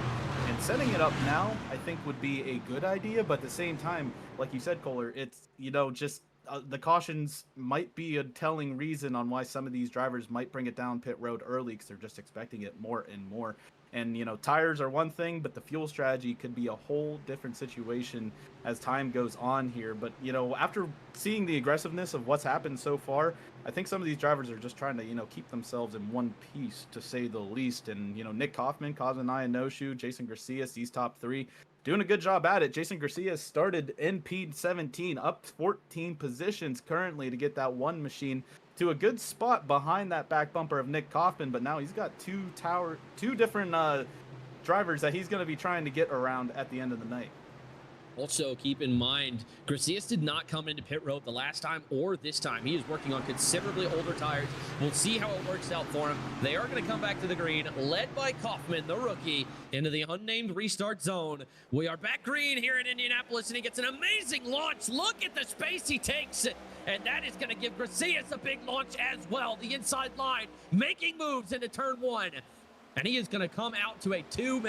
and setting it up now I think would be a good idea. But at the same time, like you said, Kohler, it's, you know, just the cautions might be a telling reason on why some of these drivers might bring it down pit road early, because they're just expecting it more and more. And, you know, tires are one thing, but the fuel strategy could be a whole different situation as time goes on here. But, you know, after seeing the aggressiveness of what's happened so far, I think some of these drivers are just trying to, you know, keep themselves in one piece, to say the least. And, you know, Nick Kaufman, Kazunaya No-Shoe, Jason Garcia, these top 3, doing a good job at it. Jason Garcia started in P17, up 14 positions currently to get that one machine to a good spot behind that back bumper of Nick Kaufman. But now he's got two different drivers that he's going to be trying to get around at the end of the night. Also, keep in mind, Garcia did not come into pit road the last time or this time. He is working on considerably older tires. We'll see how it works out for him. They are going to come back to the green, led by Kaufman, the rookie, into the unnamed restart zone. We are back green here in Indianapolis, and he gets an amazing launch. Look at the space he takes, and that is going to give Garcia a big launch as well. The inside line, making moves into turn 1. And he is going to come out to a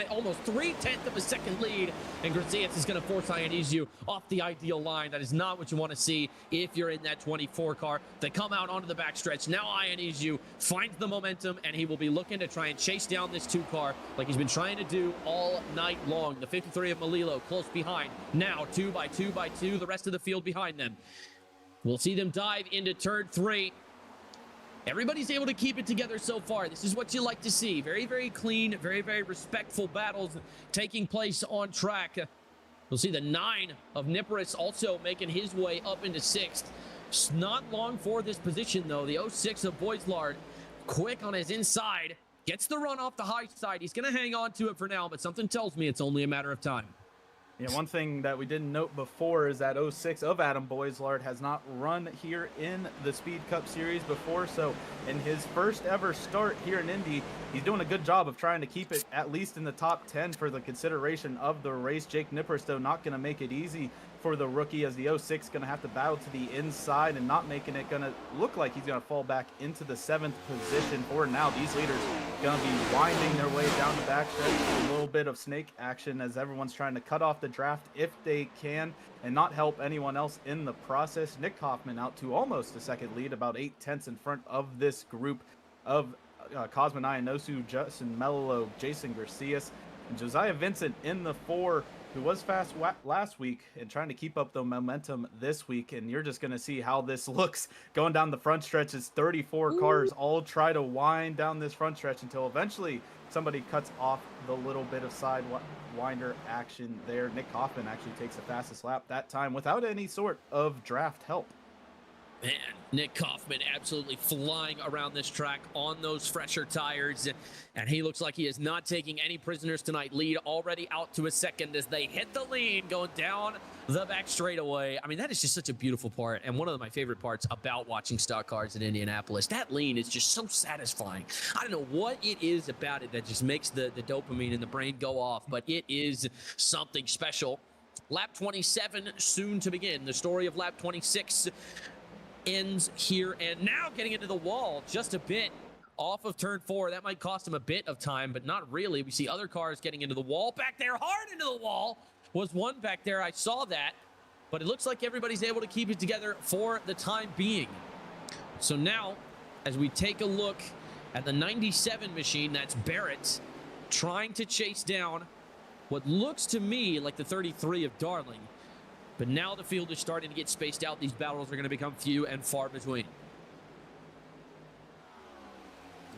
almost 3/10 of a second lead. And Garcia is going to force Ionescu off the ideal line. That is not what you want to see if you're in that 24 car. They come out onto the backstretch. Now Ionescu finds the momentum, and he will be looking to try and chase down this 2 car like he's been trying to do all night long. The 53 of Melillo close behind. Now 2 by 2 by 2, the rest of the field behind them. We'll see them dive into turn 3. Everybody's able to keep it together so far. This is what you like to see. Very, very clean, very, very respectful battles taking place on track. We'll see the 9 of Niporis also making his way up into 6th. It's not long for this position, though. The 06 of Boislard, quick on his inside, gets the run off the high side. He's going to hang on to it for now, but something tells me it's only a matter of time. Yeah, one thing that we didn't note before is that 06 of Adam Boislard has not run here in the Speed Cup Series before. So in his first ever start here in Indy, he's doing a good job of trying to keep it at least in the top 10 for the consideration of the race. Jake Nippers, though, not going to make it easy for the rookie, as the 06 going to have to battle to the inside and not making it going to look like he's going to fall back into the 7th position for now. These leaders going to be winding their way down the backstretch. A little bit of snake action as everyone's trying to cut off the draft if they can and not help anyone else in the process. Nick Kaufman out to almost a second lead, about 8/10 in front of this group of Cosman Ionosu, Justin Melillo, Jason Garcia, and Josiah Vincent in the 4, who was fast last week and trying to keep up the momentum this week. And you're just going to see how this looks going down the front stretch as 34 cars all try to wind down this front stretch until eventually somebody cuts off the little bit of sidewinder action there. Nick Kaufman actually takes the fastest lap that time without any sort of draft help. Man, Nick Kaufman absolutely flying around this track on those fresher tires. And he looks like he is not taking any prisoners tonight. Lead already out to a second as they hit the lean going down the back straightaway. I mean, that is just such a beautiful part. And one of my favorite parts about watching stock cars in Indianapolis. That lean is just so satisfying. I don't know what it is about it that just makes the dopamine in the brain go off, but it is something special. Lap 27 soon to begin. The story of lap 26 ends here, and now getting into the wall just a bit off of turn 4. That might cost him a bit of time, but not really. We see other cars getting into the wall. Back there, hard into the wall, was one back there. I saw that, but it looks like everybody's able to keep it together for the time being. So now, as we take a look at the 97 machine, that's Barrett trying to chase down what looks to me like the 33 of Darling. But now the field is starting to get spaced out. These battles are going to become few and far between.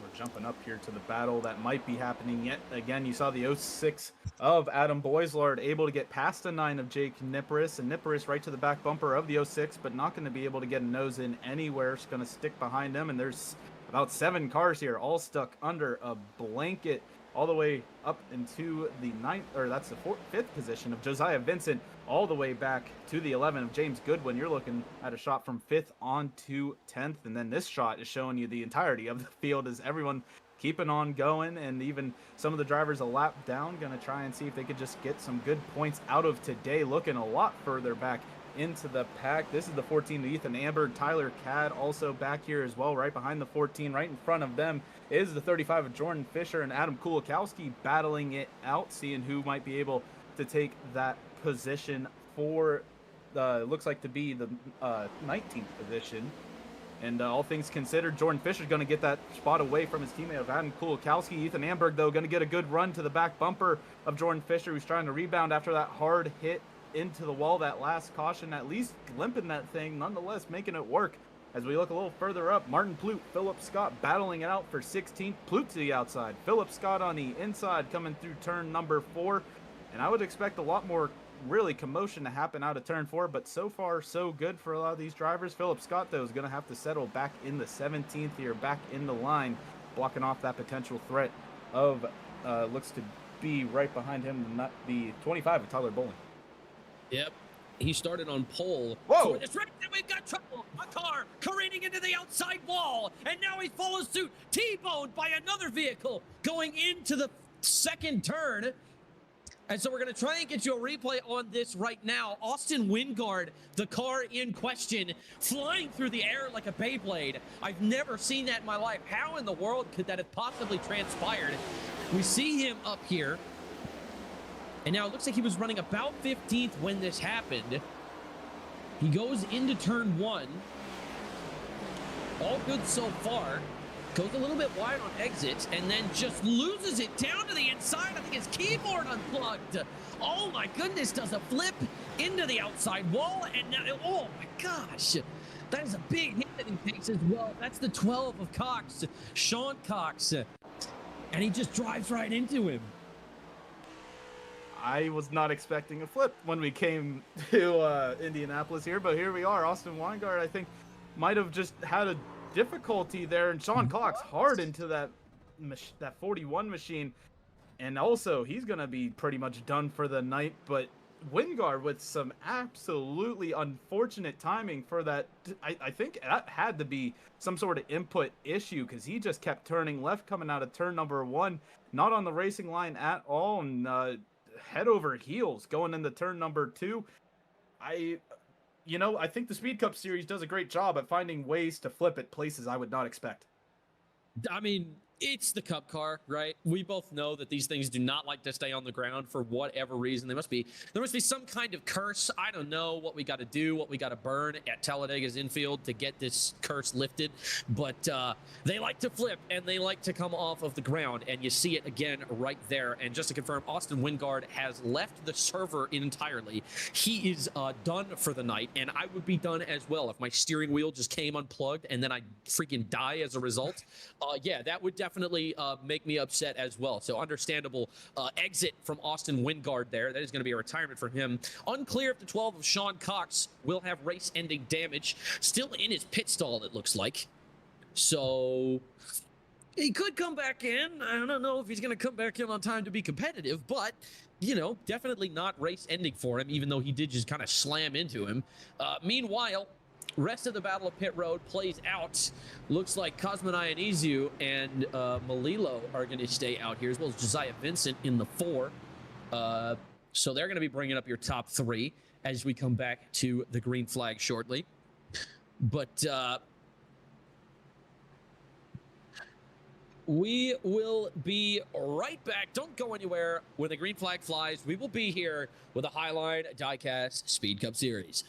We're jumping up here to the battle that might be happening yet again. You saw the 06 of Adam Boislard able to get past the 9 of Jake Nipperis, and Nipperis right to the back bumper of the 06, but not going to be able to get a nose in anywhere. It's going to stick behind him, and there's about 7 cars here all stuck under a blanket all the way up into the 9th, or that's the 5th position of Josiah Vincent, all the way back to the 11 of James Goodwin. You're looking at a shot from 5th on to 10th, and then this shot is showing you the entirety of the field as everyone keeping on going, and even some of the drivers a lap down, going to try and see if they could just get some good points out of today, looking a lot further back into the pack. This is the 14 of Ethan Amberg. Tyler Cadd also back here as well, right behind the 14. Right in front of them is the 35 of Jordan Fisher and Adam Kulikowski battling it out, seeing who might be able to take that position for looks like to be the 19th position. And all things considered, Jordan Fisher's going to get that spot away from his teammate of Adam Kulikowski. Ethan Amberg, though, going to get a good run to the back bumper of Jordan Fisher, who's trying to rebound after that hard hit into the wall, that last caution, at least limping that thing, nonetheless making it work. As we look a little further up, Martin Plute, Philip Scott battling it out for 16th. Plute to the outside, Philip Scott on the inside coming through turn number 4. And I would expect a lot more really commotion to happen out of turn 4, but so far so good for a lot of these drivers. Philip Scott, though, is going to have to settle back in the 17th here, back in the line, blocking off that potential threat of looks to be right behind him, not the 25 of Tyler Bowling. Yep. He started on pole. Whoa! For this race, and we've got trouble. A car careening into the outside wall, and now he follows suit, T-boned by another vehicle going into the second turn. And so we're going to try and get you a replay on this right now. Austin Wingard, the car in question, flying through the air like a Beyblade. I've never seen that in my life. How in the world could that have possibly transpired? We see him up here. And now it looks like he was running about 15th when this happened. He goes into turn 1. All good so far. Goes a little bit wide on exit and then just loses it down to the inside. I think his keyboard unplugged. Oh my goodness, does a flip into the outside wall. And now, oh my gosh. That is a big hit that he takes as well. That's the 12 of Cox, Sean Cox. And he just drives right into him. I was not expecting a flip when we came to Indianapolis here, but here we are. Austin Weingart, I think, might have just had a difficulty there, and Sean Cox hard into that 41 machine, and also he's going to be pretty much done for the night. But Wingard with some absolutely unfortunate timing for that. I think that had to be some sort of input issue, because he just kept turning left coming out of turn number 1, not on the racing line at all, and head over heels going into turn number 2. I think the Speed Cup Series does a great job at finding ways to flip at places I would not expect. I mean, it's the Cup car, right? We both know that these things do not like to stay on the ground for whatever reason. There must be some kind of curse. I don't know what we got to do, what we got to burn at Talladega's infield to get this curse lifted. But they like to flip, and they like to come off of the ground, and you see it again right there. And just to confirm, Austin Wingard has left the server entirely. He is done for the night, and I would be done as well if my steering wheel just came unplugged and then I freaking die as a result. Yeah, that would definitely make me upset as well. So understandable exit from Austin Wingard there. That is going to be a retirement for him. Unclear if the 12 of Sean Cox will have race-ending damage. Still in his pit stall, it looks like. So he could come back in. I don't know if he's going to come back in on time to be competitive, but, you know, definitely not race-ending for him, even though he did just kind of slam into him. Meanwhile, rest of the Battle of Pit Road plays out. Looks like Cosmin Ionescu and Melillo are going to stay out here, as well as Josiah Vincent in the 4. So they're going to be bringing up your top 3 as we come back to the green flag shortly. But we will be right back. Don't go anywhere. When the green flag flies, we will be here with a Highline Diecast Speed Cup Series.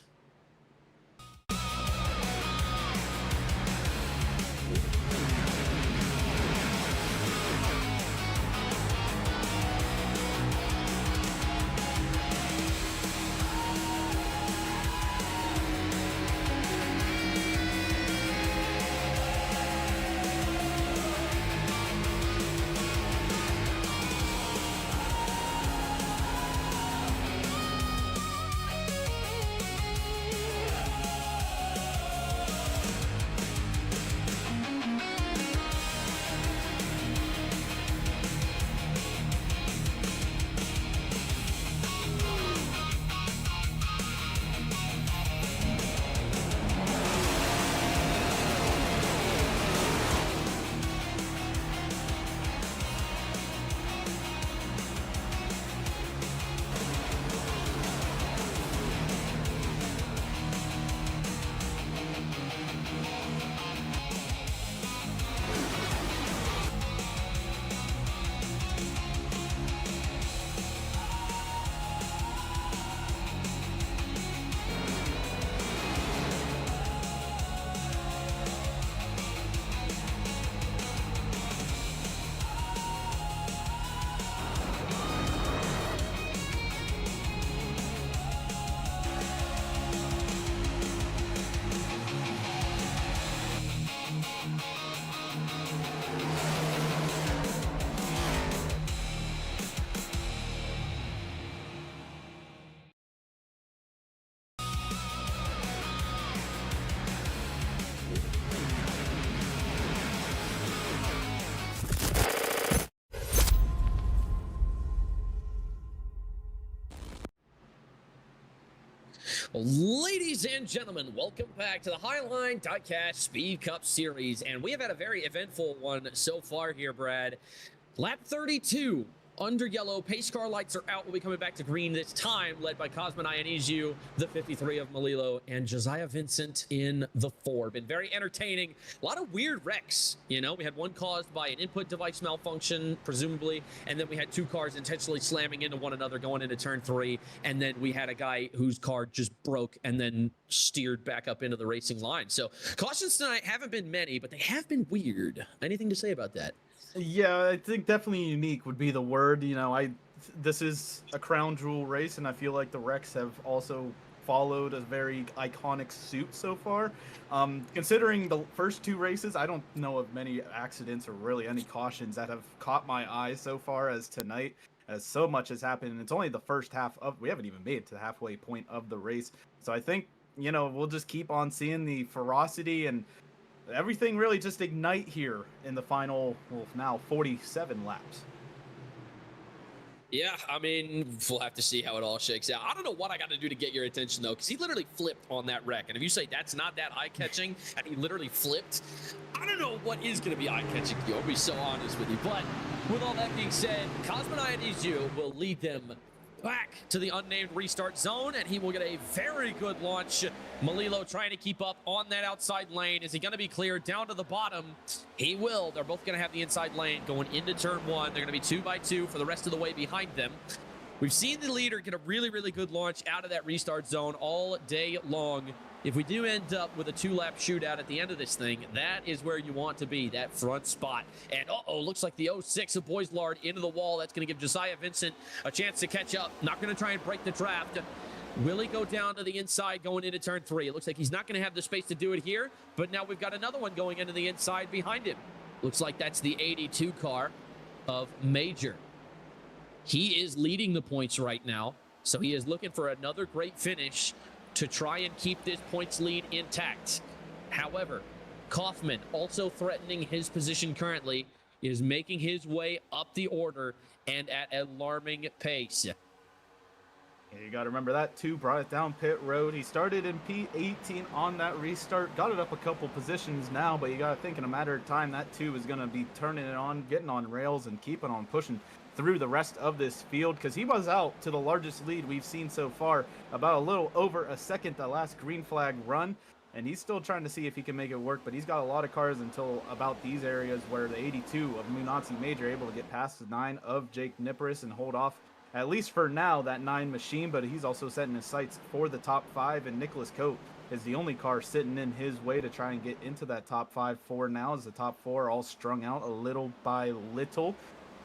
Ladies and gentlemen, welcome back to the Highline Diecast Speed Cup Series, and we have had a very eventful one so far here, Brad. Lap 32, under yellow, pace car lights are out. We'll be coming back to green this time, led by Cosmin Ionescu, the 53 of Melillo, and Josiah Vincent in the 4. Been very entertaining. A lot of weird wrecks, you know. We had one caused by an input device malfunction, presumably, and then we had 2 cars intentionally slamming into one another going into turn 3, and then we had a guy whose car just broke and then steered back up into the racing line. So cautions tonight haven't been many, but they have been weird. Anything to say about that? Yeah, I think definitely unique would be the word. You know, this is a crown jewel race, and I feel like the wrecks have also followed a very iconic suit so far. Considering the first 2 races, I don't know of many accidents or really any cautions that have caught my eye so far as tonight, as so much has happened. And it's only the first half of, we haven't even made it to the halfway point of the race. So I think, you know, we'll just keep on seeing the ferocity and everything really just ignite here in the final, well, now 47 laps. Yeah, I mean, we'll have to see how it all shakes out. I don't know what I got to do to get your attention, though, because he literally flipped on that wreck. And if you say that's not that eye-catching, and he literally flipped, I don't know what is going to be eye-catching to you. I'll be so honest with you. But with all that being said, Cosmin Ionescu will lead them back to the unnamed restart zone, and he will get a very good launch. Melillo trying to keep up on that outside lane. Is he going to be cleared down to the bottom? He will. They're both going to have the inside lane going into turn 1. They're going to be 2 by 2 for the rest of the way behind them. We've seen the leader get a really, really good launch out of that restart zone all day long. If we do end up with a 2-lap shootout at the end of this thing, that is where you want to be, that front spot. And uh-oh, looks like the 06 of Boislard into the wall. That's going to give Josiah Vincent a chance to catch up. Not going to try and break the draft. Will he go down to the inside going into turn 3? It looks like he's not going to have the space to do it here, but now we've got another one going into the inside behind him. Looks like that's the 82 car of Major. He is leading the points right now, so he is looking for another great finish to try and keep this points lead intact. However, Kaufman, also threatening his position currently, is making his way up the order and at alarming pace. Yeah, you got to remember that too. Brought it down pit road. He started in P18 on that restart. Got it up a couple positions now, but you got to think in a matter of time that too is going to be turning it on, getting on rails, and keeping on pushing through the rest of this field, because he was out to the largest lead we've seen so far, about a little over a second the last green flag run. And he's still trying to see if he can make it work, but he's got a lot of cars until about these areas where the 82 of Munazi Major able to get past the 9 of Jake Nipperis and hold off, at least for now, that 9 machine. But he's also setting his sights for the top 5, and Nicholas Coate is the only car sitting in his way to try and get into that top 5 for now, as the top 4 all strung out a little by little.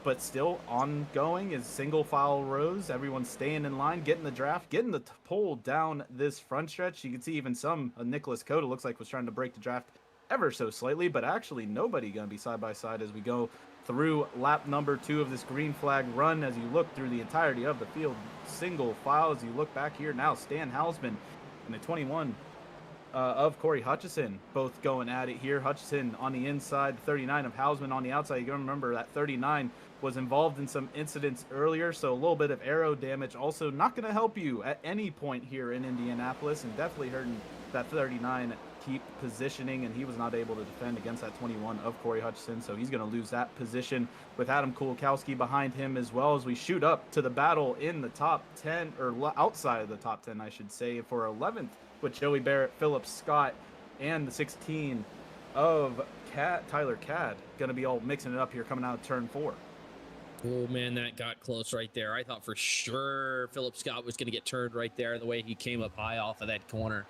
But still ongoing is single file rows. Everyone's staying in line, getting the draft, getting the pole down this front stretch. You can see even some Nicholas Cote looks like was trying to break the draft ever so slightly, but actually nobody going to be side by side as we go through lap number 2 of this green flag run. As you look through the entirety of the field, single file. As you look back here now, Stan Hausman and the 21 of Corey Hutchison both going at it here. Hutchison on the inside, 39 of Hausman on the outside. You got to remember that 39 was involved in some incidents earlier, so a little bit of aero damage also not going to help you at any point here in Indianapolis, and definitely hurting that 39 keep positioning, and he was not able to defend against that 21 of Corey Hutchison, so he's going to lose that position with Adam Kulakowski behind him, as well as we shoot up to the battle in the top 10, or outside of the top 10, I should say, for 11th with Joey Barrett, Philip Scott, and the 16 of Tyler Cadd going to be all mixing it up here coming out of turn 4. Oh, man, that got close right there. I thought for sure Philip Scott was going to get turned right there the way he came up high off of that corner.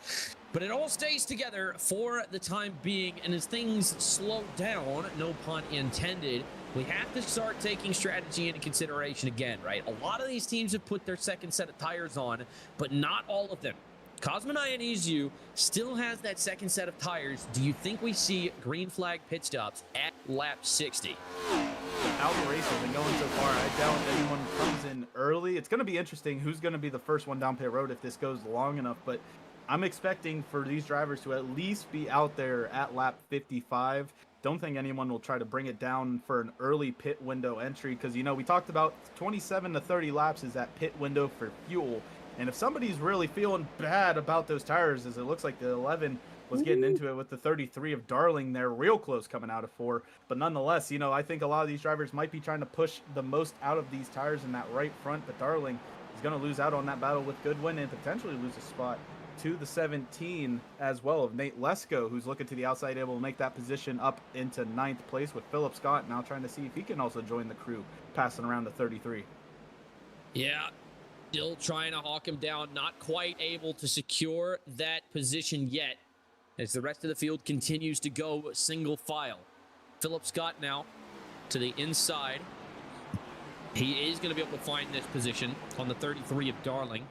But it all stays together for the time being, and as things slow down, no pun intended, we have to start taking strategy into consideration again, right? A lot of these teams have put their second set of tires on, but not all of them. Cosman Ionescu still has that second set of tires. Do you think we see green flag pit stops at lap 60? How the race has been going so far, I doubt anyone comes in early. It's going to be interesting who's going to be the first one down pit road if this goes long enough, but I'm expecting for these drivers to at least be out there at lap 55. Don't think anyone will try to bring it down for an early pit window entry, because, you know, we talked about 27 to 30 laps is that pit window for fuel. And if somebody's really feeling bad about those tires, as it looks like the 11 was getting into it with the 33 of Darling there, real close coming out of 4. But nonetheless, you know, I think a lot of these drivers might be trying to push the most out of these tires in that right front. But Darling is going to lose out on that battle with Goodwin and potentially lose a spot to the 17 as well of Nate Lesko, who's looking to the outside, able to make that position up into 9th place, with Philip Scott now trying to see if he can also join the crew, passing around the 33. Yeah. Still trying to hawk him down, not quite able to secure that position yet as the rest of the field continues to go single file. Philip Scott now to the inside. He is going to be able to find this position on the 33 of Darling.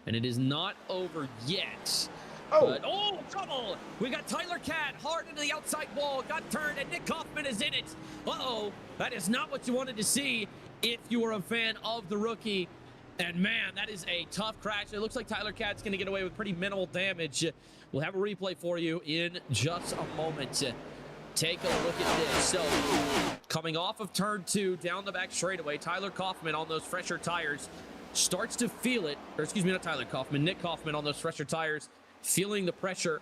And it is not over yet. Oh, trouble! We got Tyler Cadd hard into the outside wall, got turned, and Nick Kaufman is in it. Uh-oh, that is not what you wanted to see if you were a fan of the rookie. And man, that is a tough crash. It looks like Tyler Cadd's going to get away with pretty minimal damage. We'll have a replay for you in just a moment. Take a look at this. So, coming off of turn 2, down the back straightaway, Tyler Kaufman on those fresher tires starts to feel it. Or excuse me, not Tyler Kaufman, Nick Kaufman on those fresher tires, feeling the pressure,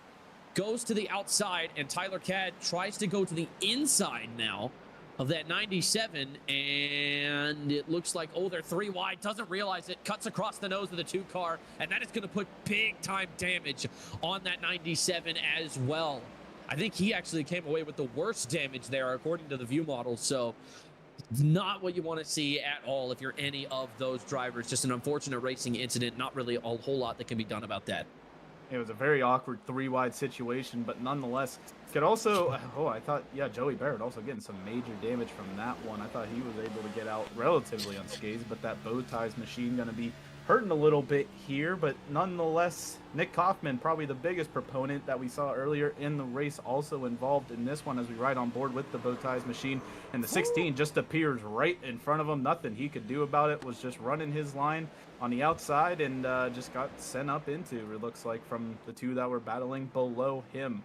goes to the outside, and Tyler Cadd tries to go to the inside now of that 97, and it looks like, oh, they're 3 wide, doesn't realize it, cuts across the nose of the 2 car, and that is going to put big time damage on that 97 as well. I think he actually came away with the worst damage there according to the view model, so not what you want to see at all if you're any of those drivers. Just an unfortunate racing incident, not really a whole lot that can be done about that. It was a very awkward 3-wide situation, but nonetheless, could also, I thought, yeah, Joey Barrett also getting some major damage from that one. I thought he was able to get out relatively unscathed, but that bow ties machine going to be hurting a little bit here, but nonetheless, Nick Kaufman, probably the biggest proponent that we saw earlier in the race, also involved in this one as we ride on board with the bow ties machine. And the 16 just appears right in front of him. Nothing he could do about it, was just running his line on the outside and just got sent up into, it looks like, from the two that were battling below him.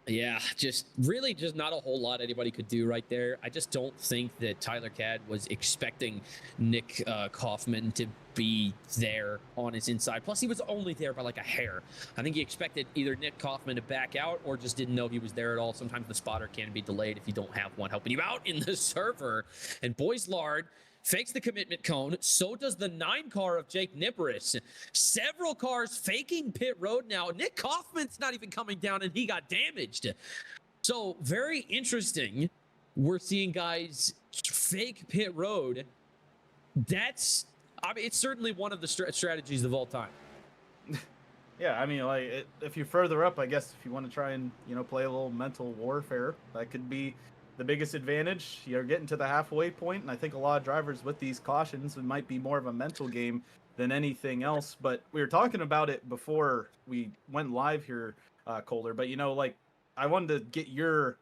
Yeah, just really just not a whole lot anybody could do right there. I just don't think that Tyler Cadd was expecting Nick Kaufman to be there on his inside. Plus, he was only there by like a hair. I think he expected either Nick Kaufman to back out or just didn't know he was there at all. Sometimes the spotter can be delayed if you don't have one helping you out in the server. And Boys Lard fakes the commitment cone. So does the 9 car of Jake Nippers. Several cars faking pit road now. Nick Kaufman's not even coming down, and he got damaged. So very interesting. We're seeing guys fake pit road. That's, I mean, it's certainly one of the strategies of all time. Yeah, I mean, like, if you're further up, I guess if you want to try and, play a little mental warfare, that could be the biggest advantage. You're getting to the halfway point, and I think a lot of drivers with these cautions, it might be more of a mental game than anything else. But we were talking about it before we went live here, Colder. But, like, I wanted to get your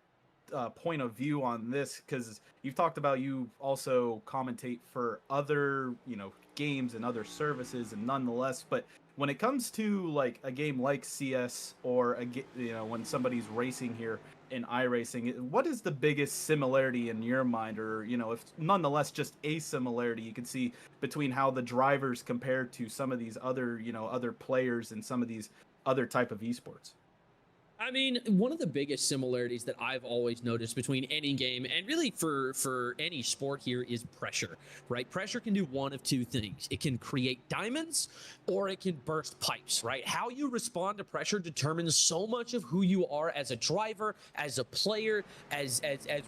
point of view on this, because you've talked about you also commentate for other, games and other services, and nonetheless, but when it comes to like a game like CS or when somebody's racing here in iRacing, what is the biggest similarity in your mind, or if nonetheless just a similarity you can see between how the drivers compare to some of these other other players and some of these other type of esports? I mean, one of the biggest similarities that I've always noticed between any game and really for any sport here is pressure, right? Pressure can do one of two things. It can create diamonds or it can burst pipes, right? How you respond to pressure determines so much of who you are as a driver, as a player, as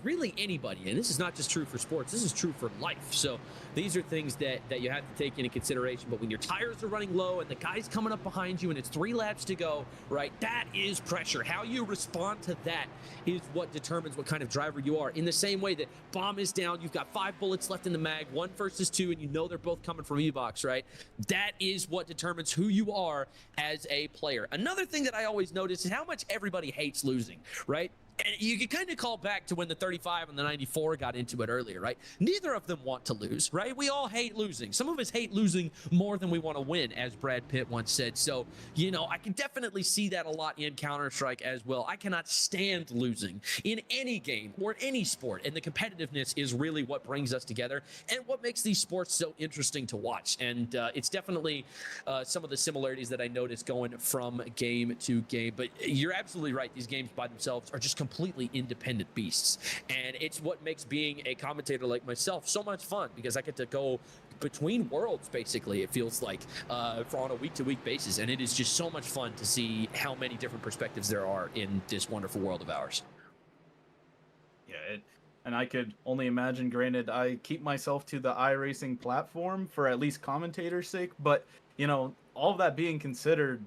really anybody. And this is not just true for sports. This is true for life. So these are things that you have to take into consideration. But when your tires are running low and the guy's coming up behind you and it's 3 laps to go, right? That is pressure. How you respond to that is what determines what kind of driver you are. In the same way that bomb is down, you've got 5 bullets left in the mag, 1 versus 2, and you know they're both coming from E-Box, right? That is what determines who you are as a player. Another thing that I always notice is how much everybody hates losing, right? And you can kind of call back to when the 35 and the 94 got into it earlier, right? Neither of them want to lose, right? We all hate losing. Some of us hate losing more than we want to win, as Brad Pitt once said. So, I can definitely see that a lot in Counter-Strike as well. I cannot stand losing in any game or any sport, and the competitiveness is really what brings us together and what makes these sports so interesting to watch. And it's definitely some of the similarities that I noticed going from game to game. But you're absolutely right. These games by themselves are just completely independent beasts, and it's what makes being a commentator like myself so much fun, because I get to go between worlds, basically, it feels like, on a week-to-week basis, and it is just so much fun to see how many different perspectives there are in this wonderful world of ours. Yeah, and I could only imagine, granted, I keep myself to the iRacing platform for at least commentator's sake, but all of that being considered,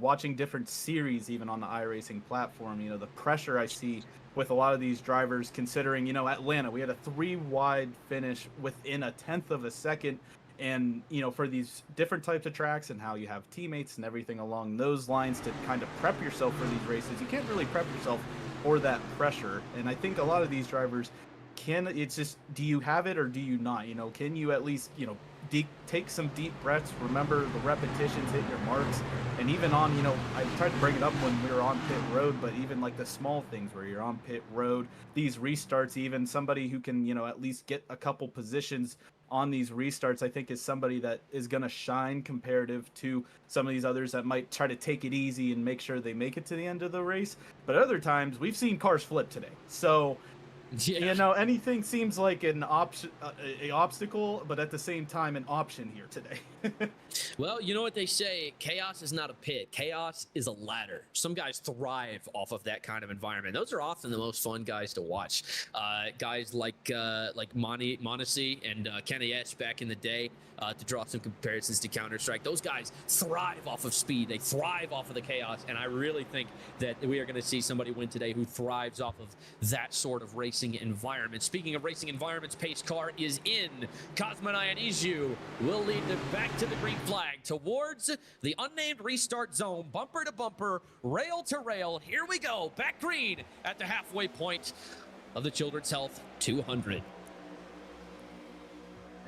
watching different series even on the iRacing platform, the pressure I see with a lot of these drivers, considering, Atlanta, we had a 3 wide finish within a 1/10 of a second. And, for these different types of tracks and how you have teammates and everything along those lines to kind of prep yourself for these races, you can't really prep yourself for that pressure. And I think a lot of these drivers it's just, do you have it or do you not? Can you at least, take some deep breaths, remember the repetitions, hit your marks, and even on, I tried to bring it up when we were on pit road, but even like the small things where you're on pit road, these restarts, even somebody who can, at least get a couple positions on these restarts, I think is somebody that is going to shine comparative to some of these others that might try to take it easy and make sure they make it to the end of the race. But other times we've seen cars flip today. So, yeah. Anything seems like an obstacle, but at the same time, an option here today. Well, you know what they say, chaos is not a pit. Chaos is a ladder. Some guys thrive off of that kind of environment. Those are often the most fun guys to watch. Guys like Monesi and Kenny S back in the day, to draw some comparisons to Counter-Strike. Those guys thrive off of speed. They thrive off of the chaos, and I really think that we are going to see somebody win today who thrives off of that sort of racing racing environment. Speaking of racing environments, pace car is in. Cosmo Ionescu will lead them back to the green flag towards the unnamed restart zone, bumper to bumper, rail to rail. Here we go, back green at the halfway point of the Children's Health 200.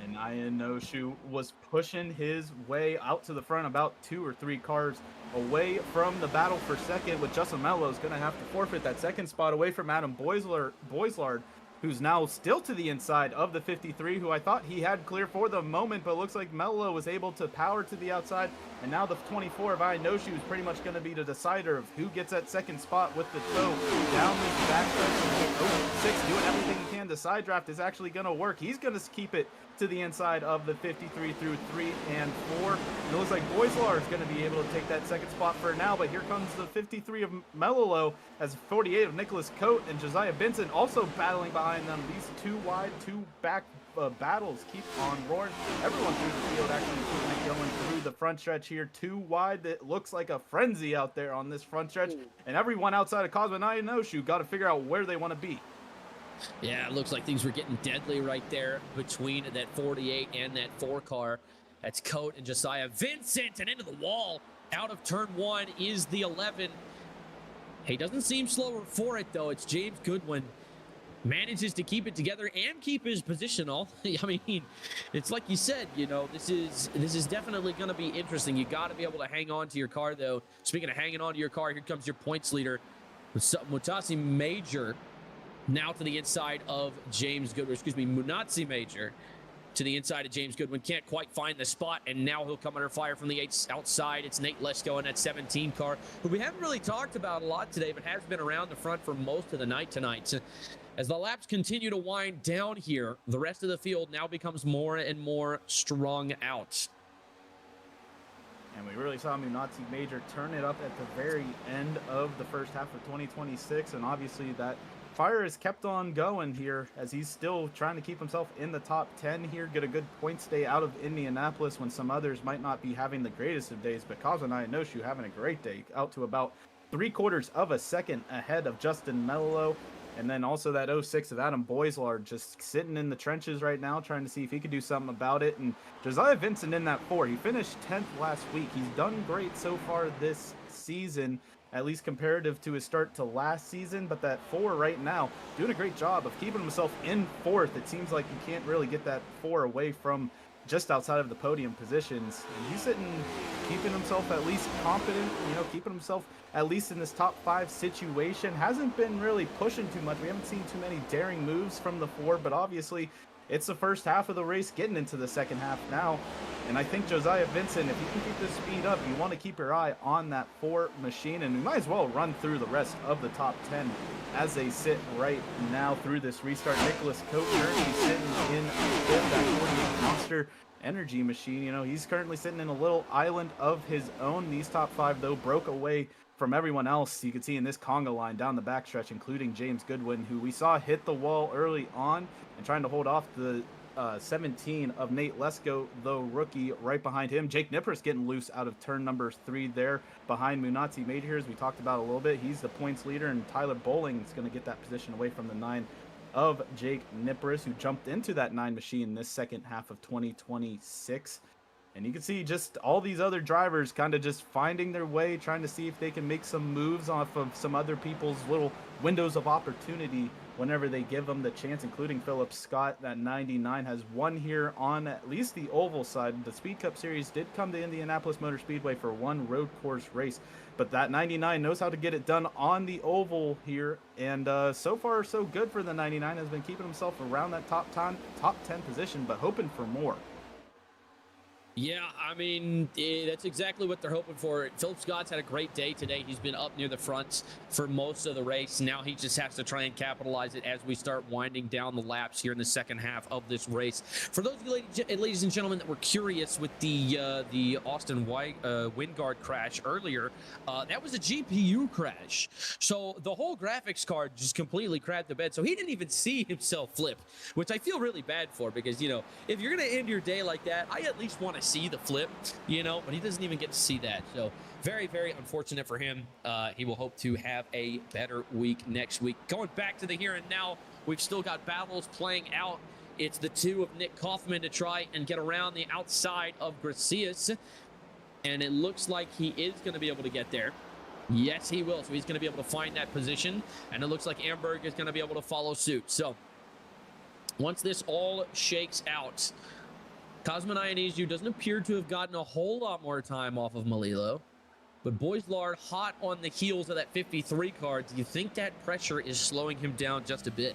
And Ionescu was pushing his way out to the front, about 2 or 3 cars away from the battle for second, with Justin Mello is going to have to forfeit that second spot away from Adam Boislard, who's now still to the inside of the 53, who I thought he had clear for the moment, but looks like Mello was able to power to the outside, and now the 24 of Ionescu is pretty much going to be the decider of who gets that second spot with the toe down this backstretch. 06 doing everything he can. The side draft is actually going to work. He's going to keep it to the inside of the 53 through 3 and 4. And it looks like Boislar is going to be able to take that second spot for now, but here comes the 53 of Mello as 48 of Nicholas Coate and Josiah Benson also battling behind them. These 2 wide, 2 back battles keep on roaring. Everyone through the field actually keeping it going through the front stretch here. 2 wide, that looks like a frenzy out there on this front stretch. And everyone outside of Cosmo Ionescu got to figure out where they want to be. Yeah, it looks like things were getting deadly right there between that 48 and that 4 car. That's Coate and Josiah Vincent, and into the wall. Out of turn 1 is the 11. He doesn't seem slower for it, though. It's James Goodwin. Manages to keep it together and keep his position all. I mean, it's like you said, you know, this is definitely going to be interesting. You got to be able to hang on to your car, though. Speaking of hanging on to your car, here comes your points leader, Mutasi Major. Now to the inside of James Goodwin, Munatsi Major to the inside of James Goodwin. Can't quite find the spot, and now he'll come under fire from the outside. It's Nate Lesko in that 17 car, who we haven't really talked about a lot today, but has been around the front for most of the night tonight. As the laps continue to wind down here, the rest of the field now becomes more and more strung out. And we really saw Munatsi Major turn it up at the very end of the first half of 2026, and obviously that fire has kept on going here as he's still trying to keep himself in the top 10 here, get a good points day out of Indianapolis when some others might not be having the greatest of days, but Cosmo Ionescu having a great day, out to about 3/4 of a second ahead of Justin Mello. And then also that 06 of Adam Boislard just sitting in the trenches right now, trying to see if he could do something about it. And Josiah Vincent in that 4, he finished 10th last week. He's done great so far this season, at least comparative to his start to last season, but that 4 right now doing a great job of keeping himself in 4th. It seems like you can't really get that 4 away from just outside of the podium positions, and he's sitting, keeping himself at least confident, you know, keeping himself at least in this top 5 situation. Hasn't been really pushing too much. We haven't seen too many daring moves from the 4, but obviously it's the first half of the race, getting into the second half now. And I think Josiah Vincent, if you can keep this speed up, you want to keep your eye on that 4 machine, and we might as well run through the rest of the top 10 as they sit right now through this restart. Nicholas Coate currently sitting in that 48 Monster Energy machine. You know, he's currently sitting in a little island of his own. These top 5, though, broke away from everyone else. You can see in this conga line down the backstretch, including James Goodwin, who we saw hit the wall early on and trying to hold off the 17 of Nate Lesko, the rookie, right behind him. Jake Nippers getting loose out of turn number 3 there behind Munatsi Major, as we talked about a little bit. He's the points leader, and Tyler Bowling is going to get that position away from the 9 of Jake Nippers, who jumped into that 9 machine this second half of 2026. And you can see just all these other drivers kind of just finding their way, trying to see if they can make some moves off of some other people's little windows of opportunity whenever they give them the chance, including Philip Scott. That 99 has won here on at least the oval side. The Speed Cup Series did come to Indianapolis Motor Speedway for one road course race, but that 99 knows how to get it done on the oval here. And so far, so good for the 99. Has been keeping himself around that top 10 position, but hoping for more. Yeah, I mean, that's exactly what they're hoping for. Philip Scott's had a great day today. He's been up near the front for most of the race. Now he just has to try and capitalize it as we start winding down the laps here in the second half of this race. For those of you, ladies and gentlemen, that were curious with the Austin Wingard crash earlier, that was a GPU crash. So the whole graphics card just completely crapped the bed. So he didn't even see himself flip, which I feel really bad for, because, you know, if you're going to end your day like that, I at least want to see the flip, you know, but he doesn't even get to see that. So very, very unfortunate for him. He will hope to have a better week next week. Going back to the here and now, We've still got battles playing out. It's the two of Nick Kaufman to try and get around the outside of Gracias. And it looks like he is going to be able to get there. Yes, he will. So he's going to be able to find that position. And it looks like Amberg is going to be able to follow suit. So once this all shakes out, Cosmo Ionescu doesn't appear to have gotten a whole lot more time off of Malilo. But Boislard hot on the heels of that 53 card. Do you think that pressure is slowing him down just a bit?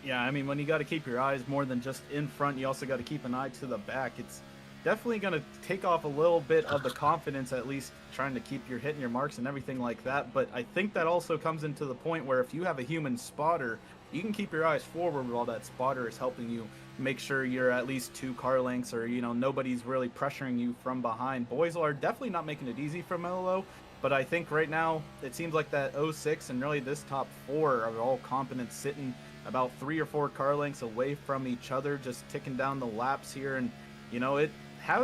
Yeah, I mean, when you got to keep your eyes more than just in front, you also got to keep an eye to the back. It's definitely going to take off a little bit of the confidence, at least trying to keep your hitting your marks and everything like that. But I think that also comes into the point where if you have a human spotter, you can keep your eyes forward while that spotter is helping you make sure you're at least 2 car lengths, or, you know, nobody's really pressuring you from behind. Boislar definitely not making it easy for Mello, but I think right now it seems like that 06 and really this top 4 are all competent, sitting about 3 or 4 car lengths away from each other, just ticking down the laps here. And, you know,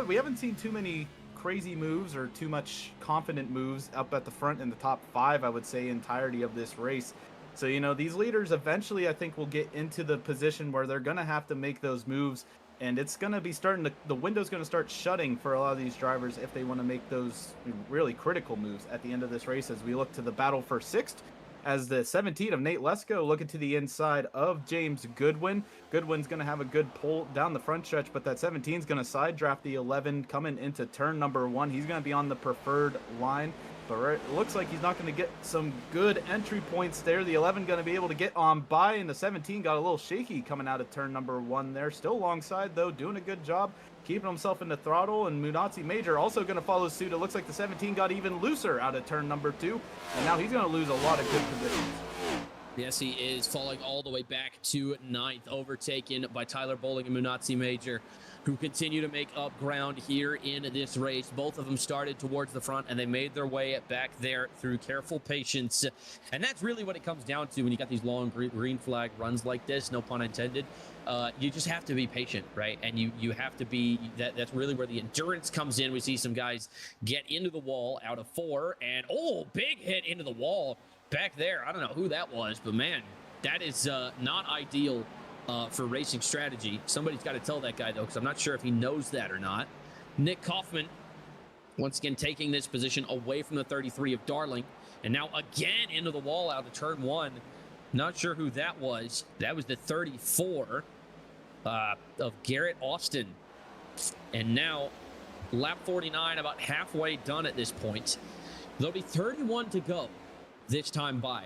we haven't seen too many crazy moves or too much confident moves up at the front in the top 5, I would say, entirety of this race. So, you know, these leaders eventually, I think, will get into the position where they're going to have to make those moves. And it's going to be the window's going to start shutting for a lot of these drivers if they want to make those really critical moves at the end of this race, as we look to the battle for 6th, as the 17 of Nate Lesko looking to the inside of James Goodwin. Goodwin's going to have a good pull down the front stretch, but that 17 is going to side draft the 11 coming into turn number 1. He's going to be on the preferred line, but it looks like he's not going to get some good entry points there. The 11 going to be able to get on by, and the 17 got a little shaky coming out of turn number 1 there. Still alongside, though, doing a good job keeping himself in the throttle, and Munatsi Major also going to follow suit. It looks like the 17 got even looser out of turn number 2, and now he's going to lose a lot of good positions. Yes, he is, falling all the way back to 9th, overtaken by Tyler Bowling and Munatsi Major, who continue to make up ground here in this race. Both of them started towards the front, and they made their way back there through careful patience. And that's really what it comes down to when you got these long green flag runs like this, no pun intended. You just have to be patient, right? And you have to be, that's really where the endurance comes in. We see some guys get into the wall out of 4, and big hit into the wall back there. I don't know who that was, but man, that is not ideal for racing strategy. Somebody's got to tell that guy, though, because I'm not sure if he knows that or not. Nick Kaufman, once again, taking this position away from the 33 of Darling, and now again into the wall out of turn 1. Not sure who that was. That was the 34 of Garrett Austin. And now, lap 49, about halfway done at this point. There'll be 31 to go this time by.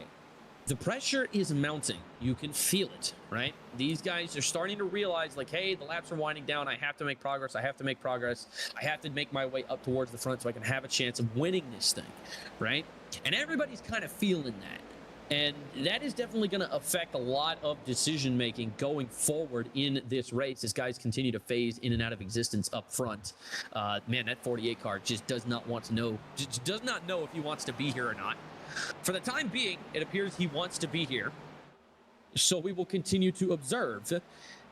The pressure is mounting. You can feel it, right? These guys are starting to realize, like, hey, the laps are winding down. I have to make progress. I have to make progress. I have to make my way up towards the front so I can have a chance of winning this thing, right? And everybody's kind of feeling that. And that is definitely going to affect a lot of decision-making going forward in this race as guys continue to phase in and out of existence up front. Man, that 48 car just does not want to know, just does not know if he wants to be here or not. For the time being, it appears he wants to be here. So we will continue to observe.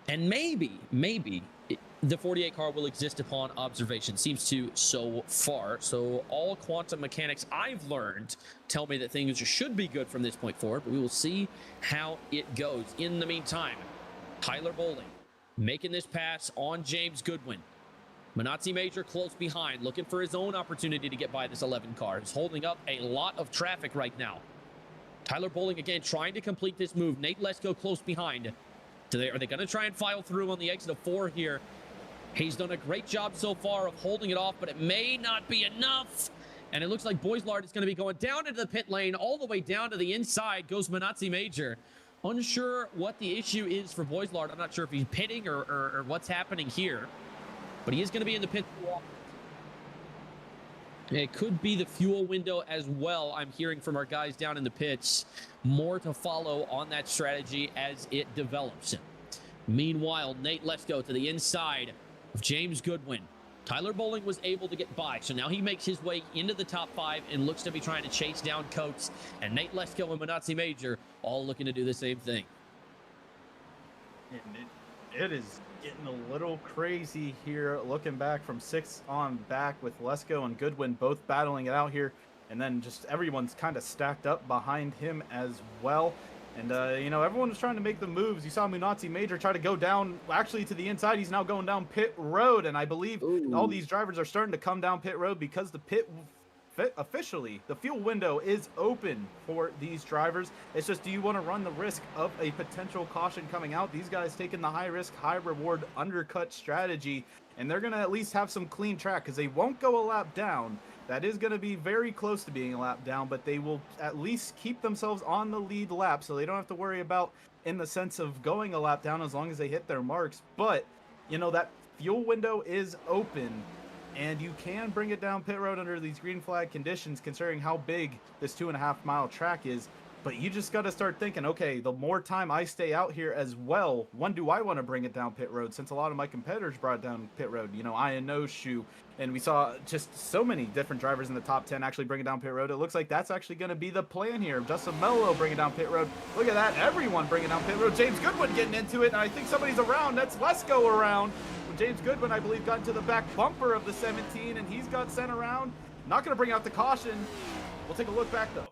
And maybe the 48 car will exist upon observation. Seems to so far. So all quantum mechanics I've learned tell me that things should be good from this point forward, but we will see how it goes. In the meantime, Tyler Bowling making this pass on James Goodwin. Munatsi Major close behind, looking for his own opportunity to get by this 11 car. He's holding up a lot of traffic right now. Tyler Bowling again trying to complete this move. Nate Lesko close behind. Are they going to try and file through on the exit of 4 here? He's done a great job so far of holding it off, but it may not be enough. And it looks like Boislard is going to be going down into the pit lane, all the way down to the inside goes Munatsi Major. Unsure what the issue is for Boislard. I'm not sure if he's pitting or what's happening here. But he is going to be in the pit. It could be the fuel window as well. I'm hearing from our guys down in the pits. More to follow on that strategy as it develops. Meanwhile, Nate Lesko to the inside of James Goodwin. Tyler Bowling was able to get by, so now he makes his way into the top 5 and looks to be trying to chase down Coates. And Nate Lesko and Munatsi Major all looking to do the same thing. And it is getting a little crazy here, looking back from 6 on back with Lesko and Goodwin both battling it out here, and then just everyone's kind of stacked up behind him as well. And, you know, everyone was trying to make the moves. You saw Munatzi Major try to go down, actually to the inside. He's now going down pit road. And I believe all Ooh. these drivers are starting to come down pit road because the officially, the fuel window is open for these drivers. It's just, do you want to run the risk of a potential caution coming out? These guys taking the high risk, high reward undercut strategy. And they're going to at least have some clean track because they won't go a lap down. That is going to be very close to being a lap down, but they will at least keep themselves on the lead lap so they don't have to worry about in the sense of going a lap down as long as they hit their marks. But, you know, that fuel window is open and you can bring it down pit road under these green flag conditions considering how big this 2.5 mile track is. But you just got to start thinking, okay, the more time I stay out here as well, when do I want to bring it down pit road? Since a lot of my competitors brought it down pit road, you know, Ian No Shoe, and we saw just so many different drivers in the top 10 actually bring it down pit road. It looks like that's actually going to be the plan here. Justin Mello bringing down pit road. Look at that. Everyone bringing down pit road. James Goodwin getting into it, and I think somebody's around. That's Let's Go around. James Goodwin, I believe, got into the back bumper of the 17, and he's got sent around. Not going to bring out the caution. We'll take a look back, though.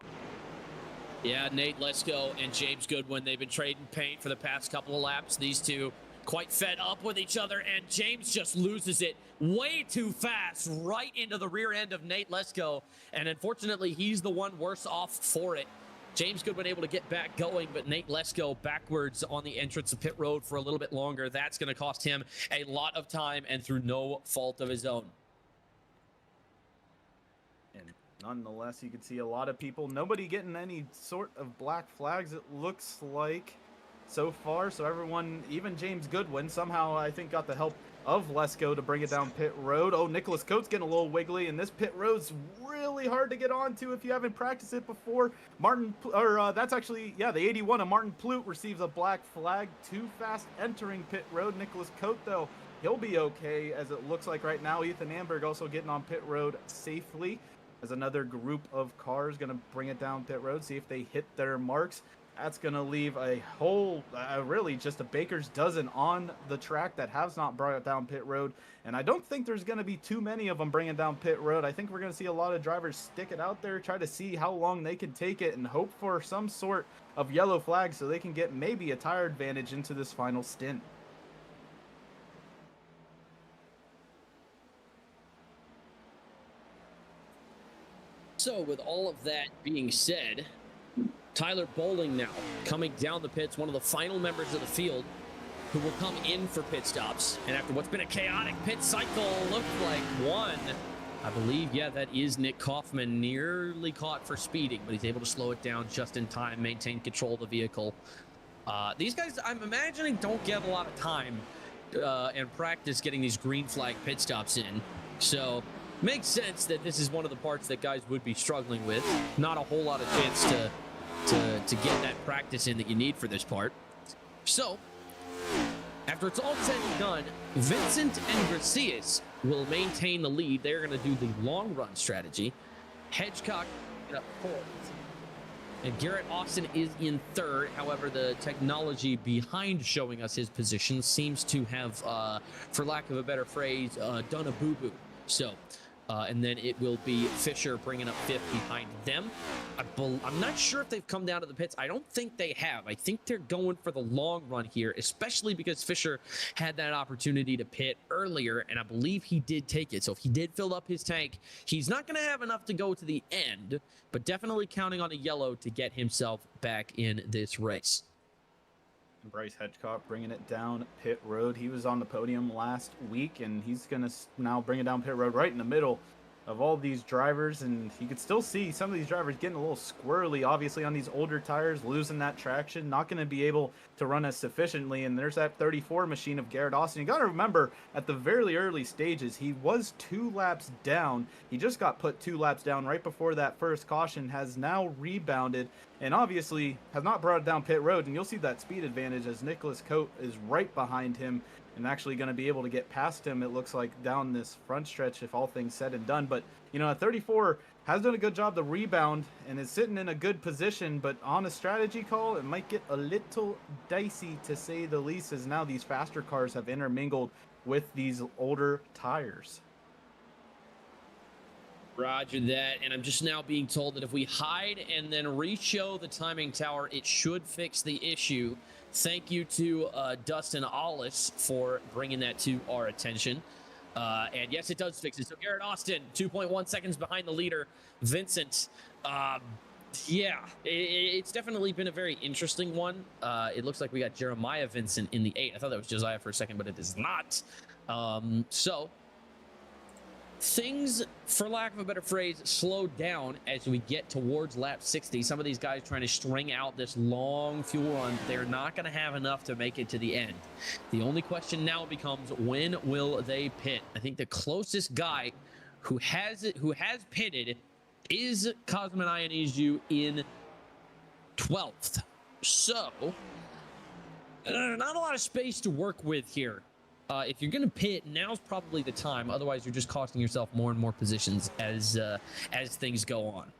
Yeah, Nate Lesko and James Goodwin, they've been trading paint for the past couple of laps. These two quite fed up with each other, and James just loses it way too fast right into the rear end of Nate Lesko, and unfortunately, he's the one worse off for it. James Goodwin able to get back going, but Nate Lesko backwards on the entrance of pit road for a little bit longer. That's going to cost him a lot of time and through no fault of his own. Nonetheless, you can see a lot of people, nobody getting any sort of black flags, it looks like, so far. So everyone, even James Goodwin, somehow I think got the help of Lesko to bring it down pit road. Oh, Nicholas Coates getting a little wiggly, and this pit road's really hard to get onto if you haven't practiced it before. That's actually, yeah, the 81 of Martin Plute receives a black flag. Too fast entering pit road. Nicholas Coates, though, he'll be okay, as it looks like right now. Ethan Amberg also getting on pit road safely. As another group of cars going to bring it down pit road, see if they hit their marks. That's going to leave a whole, really just a baker's dozen on the track that has not brought it down pit road. And I don't think there's going to be too many of them bringing down pit road. I think we're going to see a lot of drivers stick it out there, try to see how long they can take it, and hope for some sort of yellow flag so they can get maybe a tire advantage into this final stint. So with all of that being said, Tyler Bowling now coming down the pits, one of the final members of the field who will come in for pit stops. And after what's been a chaotic pit cycle, looked like one, I believe, yeah, that is Nick Kaufman, nearly caught for speeding, but he's able to slow it down just in time, maintain control of the vehicle. These guys, I'm imagining, don't get a lot of time and practice getting these green flag pit stops in. So makes sense that this is one of the parts that guys would be struggling with. Not a whole lot of chance to get that practice in that you need for this part. So, after it's all said and done, Vincent and Gracias will maintain the lead. They're going to do the long run strategy. Hedgecock up fourth. And Garrett Austin is in third. However, the technology behind showing us his position seems to have, for lack of a better phrase, done a boo-boo. So, and then it will be Fisher bringing up fifth behind them. I'm not sure if they've come down to the pits. I don't think they have. I think they're going for the long run here, especially because Fisher had that opportunity to pit earlier, and I believe he did take it. So if he did fill up his tank, he's not going to have enough to go to the end, but definitely counting on a yellow to get himself back in this race. Bryce Hedgecock bringing it down pit road. He was on the podium last week, and he's going to now bring it down pit road right in the middle of all these drivers. And you could still see some of these drivers getting a little squirrely, obviously, on these older tires, losing that traction, not going to be able to run as sufficiently. And there's that 34 machine of Garrett Austin. You got to remember, at the very early stages, he was 2 laps down. He just got put 2 laps down right before that first caution, has now rebounded, and obviously has not brought it down pit road. And you'll see that speed advantage as Nicholas Coate is right behind him and actually going to be able to get past him, it looks like, down this front stretch if all things said and done. But, you know, at 34 has done a good job to rebound and is sitting in a good position, but on a strategy call, it might get a little dicey, to say the least, as now these faster cars have intermingled with these older tires. Roger that. And I'm just now being told that if we hide and then re-show the timing tower, it should fix the issue. Thank you to Dustin Ollis for bringing that to our attention. And yes, it does fix it. So Garrett Austin, 2.1 seconds behind the leader. Vincent, yeah, it's definitely been a very interesting one. It looks like we got Jeremiah Vincent in the 8. I thought that was Josiah for a second, but it is not. So things, for lack of a better phrase, slow down as we get towards lap 60. Some of these guys trying to string out this long fuel run, they're not going to have enough to make it to the end. The only question now becomes, when will they pit? I think the closest guy who has pitted is Cosmin Ionescu in 12th. So not a lot of space to work with here. If you're going to pit, now's probably the time. Otherwise, you're just costing yourself more and more positions as things go on.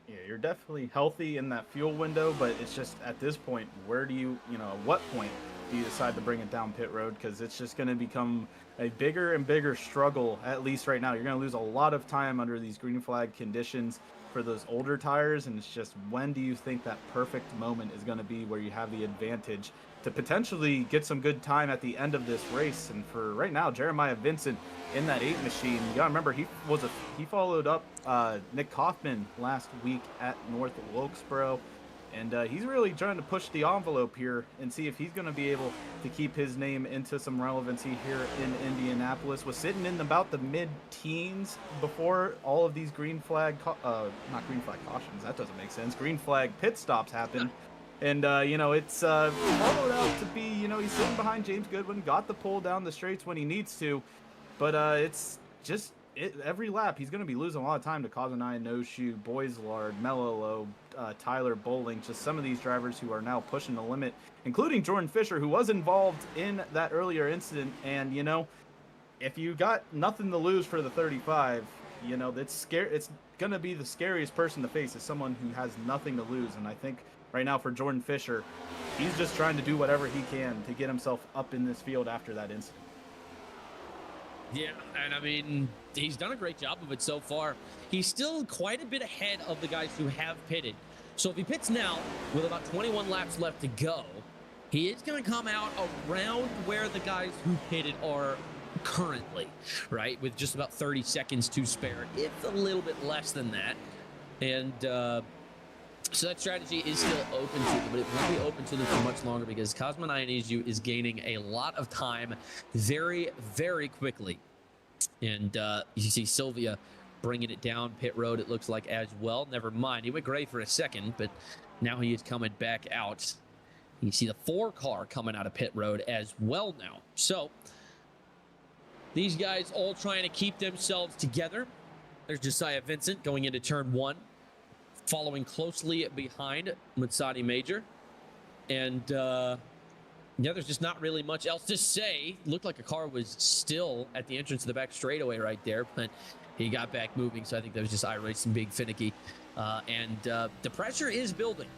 Yeah, you're definitely healthy in that fuel window, but it's just at this point, where do you, at what point do you decide to bring it down pit road? Because it's just going to become a bigger and bigger struggle, at least right now. You're going to lose a lot of time under these green flag conditions for those older tires, and it's just, when do you think that perfect moment is going to be where you have the advantage to potentially get some good time at the end of this race? And for right now, Jeremiah Vincent in that 8 machine, you gotta remember, he followed up Nick Kaufman last week at North Wilkesboro, and he's really trying to push the envelope here and see if he's going to be able to keep his name into some relevancy here in Indianapolis. Was sitting in about the mid-teens before all of these green flag not green flag cautions, that doesn't make sense, green flag pit stops happened. And, it's followed out to be, he's sitting behind James Goodwin, got the pull down the straights when he needs to. But it's just, every lap, he's going to be losing a lot of time to Cosmin Ionescu, Boislard, Mello, Tyler Bowling, just some of these drivers who are now pushing the limit, including Jordan Fisher, who was involved in that earlier incident. And, if you got nothing to lose for the 35, it's scary. It's going to be the scariest person to face is someone who has nothing to lose. And I think right now for Jordan Fisher, he's just trying to do whatever he can to get himself up in this field after that incident. Yeah, and I mean, he's done a great job of it so far. He's still quite a bit ahead of the guys who have pitted. So if he pits now with about 21 laps left to go, he is going to come out around where the guys who pitted are currently, right? With just about 30 seconds to spare. It's a little bit less than that. And so that strategy is still open to them, but it won't be open to them for much longer because Cosmin Ionescu is gaining a lot of time very, very quickly. And you see Sylvia bringing it down pit road, it looks like, as well. Never mind. He went gray for a second, but now he is coming back out. You see the 4 car coming out of pit road as well now. So these guys all trying to keep themselves together. There's Josiah Vincent going into turn 1. Following closely behind Mutsadi Major. And, yeah, there's just not really much else to say. Looked like a car was still at the entrance of the back straightaway right there, but he got back moving, so I think that was just iRacing being finicky. The pressure is building,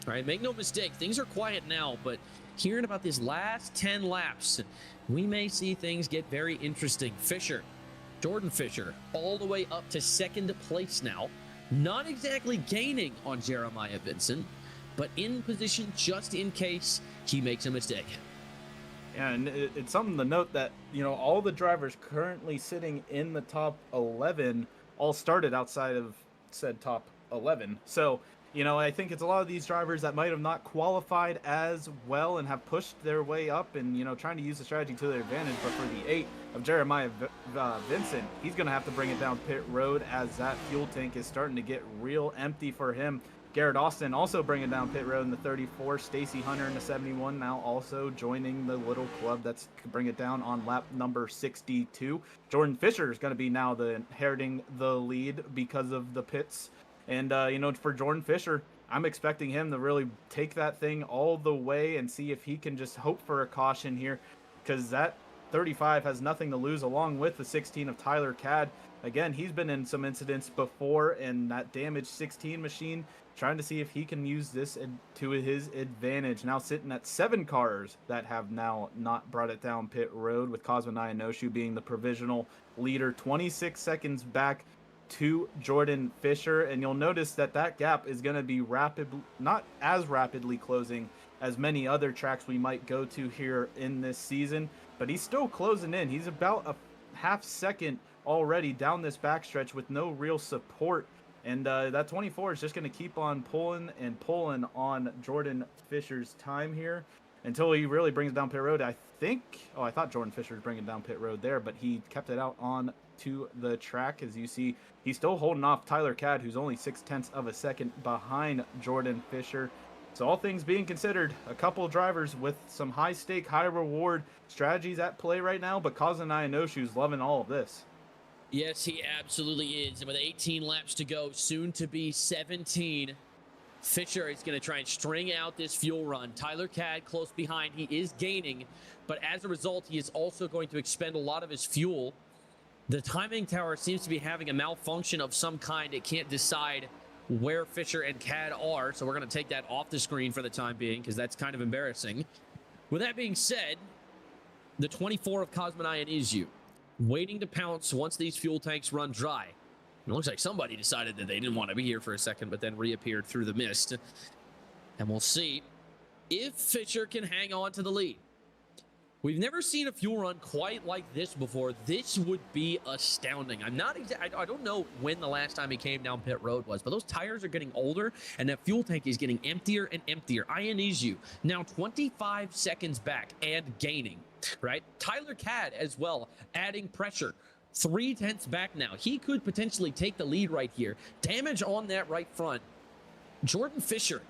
right? Make no mistake, things are quiet now, but hearing about these last 10 laps, we may see things get very interesting. Jordan Fisher, all the way up to 2nd place now. Not exactly gaining on Jeremiah Vincent, but in position just in case he makes a mistake. Yeah, and it's something to note that, all the drivers currently sitting in the top 11 all started outside of said top 11. So, I think it's a lot of these drivers that might have not qualified as well and have pushed their way up and, trying to use the strategy to their advantage. But for the 8 of Jeremiah Vincent, he's going to have to bring it down pit road as that fuel tank is starting to get real empty for him. Garrett Austin also bringing down pit road in the 34. Stacy Hunter in the 71 now also joining the little club that's bring it down on lap number 62. Jordan Fisher is going to be now inheriting the lead because of the pits. And, for Jordan Fisher, I'm expecting him to really take that thing all the way and see if he can just hope for a caution here, because that 35 has nothing to lose, along with the 16 of Tyler Cadd. Again, he's been in some incidents before in that damaged 16 machine, trying to see if he can use this to his advantage. Now sitting at 7 cars that have now not brought it down pit road, with Cosmin Ionescu being the provisional leader, 26 seconds back to Jordan Fisher. And you'll notice that that gap is going to be not as rapidly closing as many other tracks we might go to here in this season, but he's still closing in. He's about a half second already down this backstretch with no real support. And that 24 is just going to keep on pulling and pulling on Jordan Fisher's time here until he really brings down pit road. I thought Jordan Fisher was bringing down pit road there, but he kept it out on to the track. As you see, he's still holding off Tyler Cadd, who's only 0.6 of a second behind Jordan Fisher. So all things being considered, a couple drivers with some high stake, high reward strategies at play right now, but Kazunaya No-Shoe's loving all of this. Yes, he absolutely is. And with 18 laps to go, soon to be 17, Fisher is going to try and string out this fuel run. Tyler Cadd close behind. He is gaining, but as a result, he is also going to expend a lot of his fuel. The timing tower seems to be having a malfunction of some kind. It can't decide where Fisher and Cadd are, so we're going to take that off the screen for the time being because that's kind of embarrassing. With that being said, the 24 of Kazunaya Nizu waiting to pounce once these fuel tanks run dry. It looks like somebody decided that they didn't want to be here for a second, but then reappeared through the mist. And we'll see if Fisher can hang on to the lead. We've never seen a fuel run quite like this before. This would be astounding. I don't know when the last time he came down pit road was, but those tires are getting older, and that fuel tank is getting emptier and emptier. Ionizu now 25 seconds back and gaining, right? Tyler Cadd as well, adding pressure. 0.3 back now. He could potentially take the lead right here. Damage on that right front. Jordan Fisher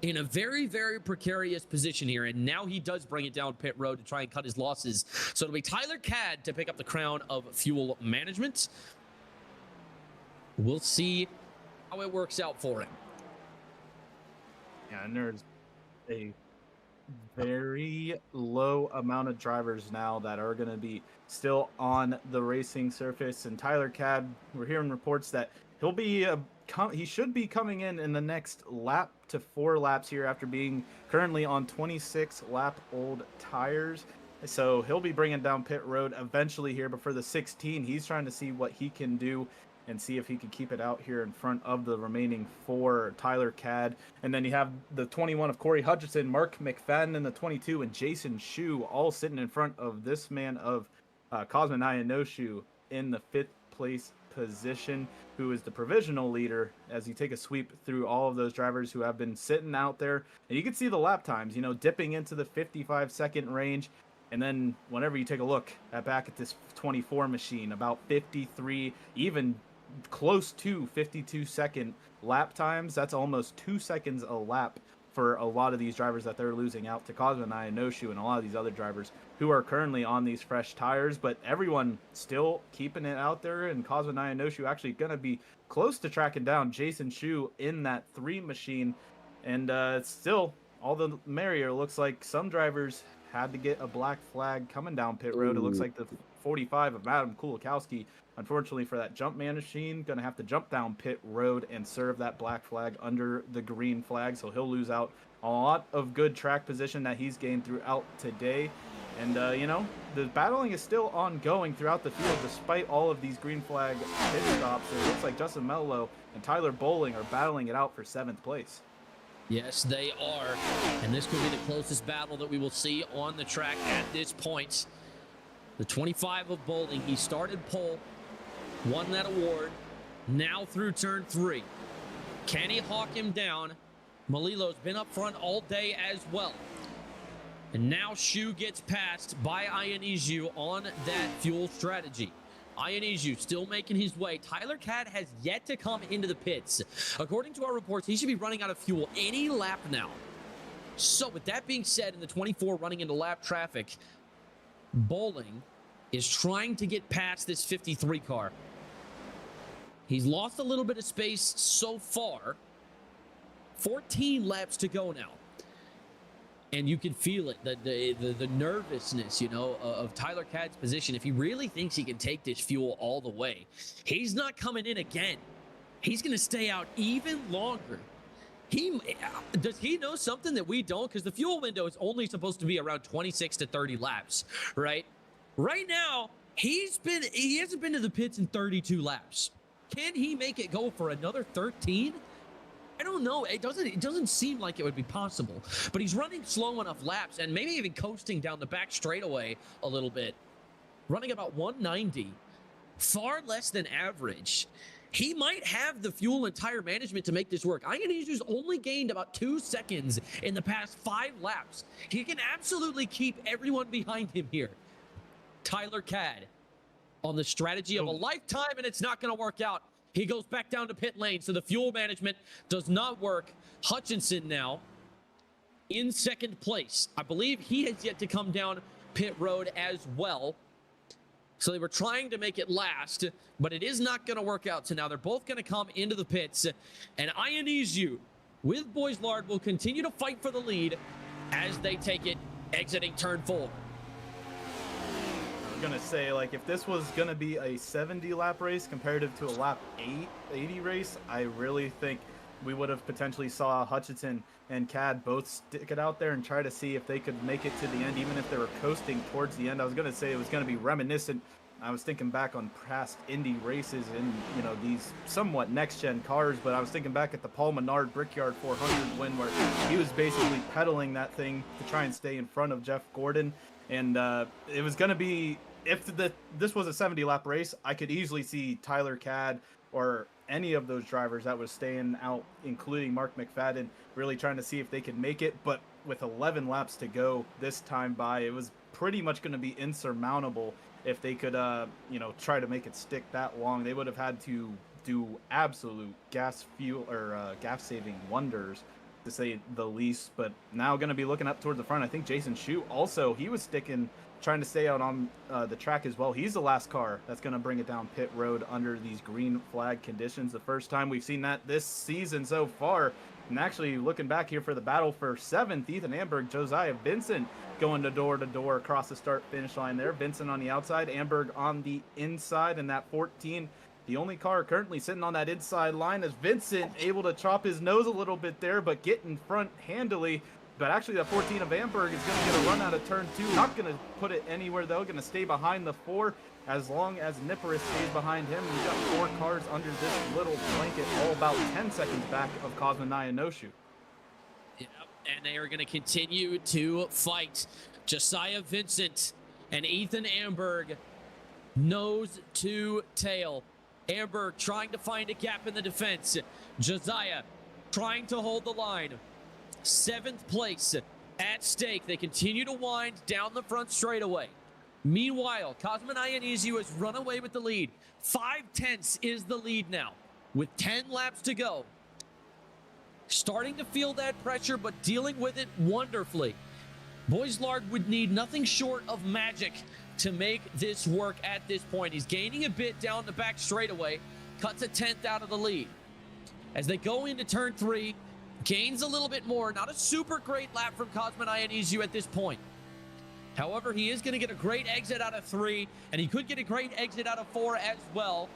in a very, very precarious position here, and now he does bring it down pit road to try and cut his losses. So it'll be Tyler Cadd to pick up the crown of fuel management. We'll see how it works out for him. Yeah, and there's a very low amount of drivers now that are going to be still on the racing surface. And Tyler Cadd, we're hearing reports that he'll be he should be coming in the next lap to 4 laps here after being currently on 26 lap old tires. So he'll be bringing down pit road eventually here, but for the 16, he's trying to see what he can do and see if he can keep it out here in front of the remaining 4, Tyler Cadd. And then you have the 21 of Corey Hutchinson, Mark McFadden in the 22, and Jason Shu all sitting in front of this man of Kazunaya No-Shoe in the 5th place position, who is the provisional leader, as you take a sweep through all of those drivers who have been sitting out there. And you can see the lap times, you know, dipping into the 55-second range. And then whenever you take a look back at this 24 machine, about 53, even close to 52-second lap times. That's almost 2 seconds a lap for a lot of these drivers that they're losing out to Kazunaya No-Shoe and a lot of these other drivers who are currently on these fresh tires. But everyone still keeping it out there, and Kazunaya No-Shoe actually going to be close to tracking down Jason Shu in that 3 machine. And still, all the merrier. Looks like some drivers had to get a black flag coming down pit road. It looks like the 45 of Adam Kulikowski, unfortunately for that jump man machine, going to have to jump down pit road and serve that black flag under the green flag. So he'll lose out a lot of good track position that he's gained throughout today. And, you know, the battling is still ongoing throughout the field despite all of these green flag pit stops. It looks like Justin Mello and Tyler Bowling are battling it out for 7th place. Yes, they are. And this could be the closest battle that we will see on the track at this point. The 25 of Bowling, he started pole, won that award, now through turn 3. Can he hawk him down? Malilo's been up front all day as well. And now Shu gets passed by Ionizu on that fuel strategy. Ionizu still making his way. Tyler Cadd has yet to come into the pits. According to our reports, he should be running out of fuel any lap now. So with that being said, in the 24 running into lap traffic, Bowling is trying to get past this 53 car. He's lost a little bit of space so far. 14 laps to go now. And you can feel it, the nervousness, you know, of Tyler Cadd's position. If he really thinks he can take this fuel all the way, he's not coming in again. He's going to stay out even longer. Does he know something that we don't? Because the fuel window is only supposed to be around 26 to 30 laps, right? Right now, he hasn't been to the pits in 32 laps. Can he make it go for another 13? I don't know. It doesn't seem like it would be possible. But he's running slow enough laps and maybe even coasting down the back straightaway a little bit. Running about 190. Far less than average. He might have the fuel and tire management to make this work. Ioannidisu's only gained about 2 seconds in the past 5 laps. He can absolutely keep everyone behind him here. Tyler Cadde on the strategy of a lifetime, and it's not going to work out. He goes back down to pit lane, so the fuel management does not work. Hutchinson now in second place. I believe he has yet to come down pit road as well. So they were trying to make it last, but it is not going to work out. So now they're both going to come into the pits, and Ioannidis with Boislard will continue to fight for the lead as they take it exiting turn 4. Gonna say, like, if this was gonna be a 70 lap race comparative to a lap 80 race, I really think we would have potentially saw Hutchinson and Cadde both stick it out there and try to see if they could make it to the end, even if they were coasting towards the end. I was gonna say it was gonna be reminiscent. I was thinking back on past Indy races and, you know, these somewhat next-gen cars, but I was thinking back at the Paul Menard Brickyard 400 win where he was basically pedaling that thing to try and stay in front of Jeff Gordon. And it was gonna be, if this was a 70 lap race, I could easily see Tyler Cadde or any of those drivers that was staying out, including Mark McFadden, really trying to see if they could make it. But with 11 laps to go this time by, it was pretty much going to be insurmountable if they could, you know, try to make it stick that long. They would have had to do absolute gas saving wonders, to say the least. But now going to be looking up towards the front. I think Jason Shute also, he was trying to stay out on the track as well. He's the last car that's going to bring it down pit road under these green flag conditions. The first time we've seen that this season so far. And actually looking back here for the battle for 7th, Ethan Amberg, Josiah Vincent going to door across the start finish line there. Vincent on the outside, Amberg on the inside, and that 14, the only car currently sitting on that inside line, is Vincent able to chop his nose a little bit there, but get in front handily. But actually, that 14 of Amberg is going to get a run out of turn 2. Not going to put it anywhere, though. Going to stay behind the 4 as long as Niparis stays behind him. We've got 4 cars under this little blanket, all about 10 seconds back of Cosmin Nyanoshu. Yep, and they are going to continue to fight. Josiah Vincent and Ethan Amberg, nose to tail. Amberg trying to find a gap in the defense. Josiah trying to hold the line. 7th place at stake. They continue to wind down the front straightaway. Meanwhile, Cosmin Ioannidis has run away with the lead. 5/10 is the lead now, with 10 laps to go. Starting to feel that pressure, but dealing with it wonderfully. Boislard would need nothing short of magic to make this work at this point. He's gaining a bit down the back straightaway, cuts a 10th out of the lead. As they go into turn 3, gains a little bit more. Not a super great lap from Cosmin Ioannidis at this point. However, he is going to get a great exit out of 3, and he could get a great exit out of 4 as well.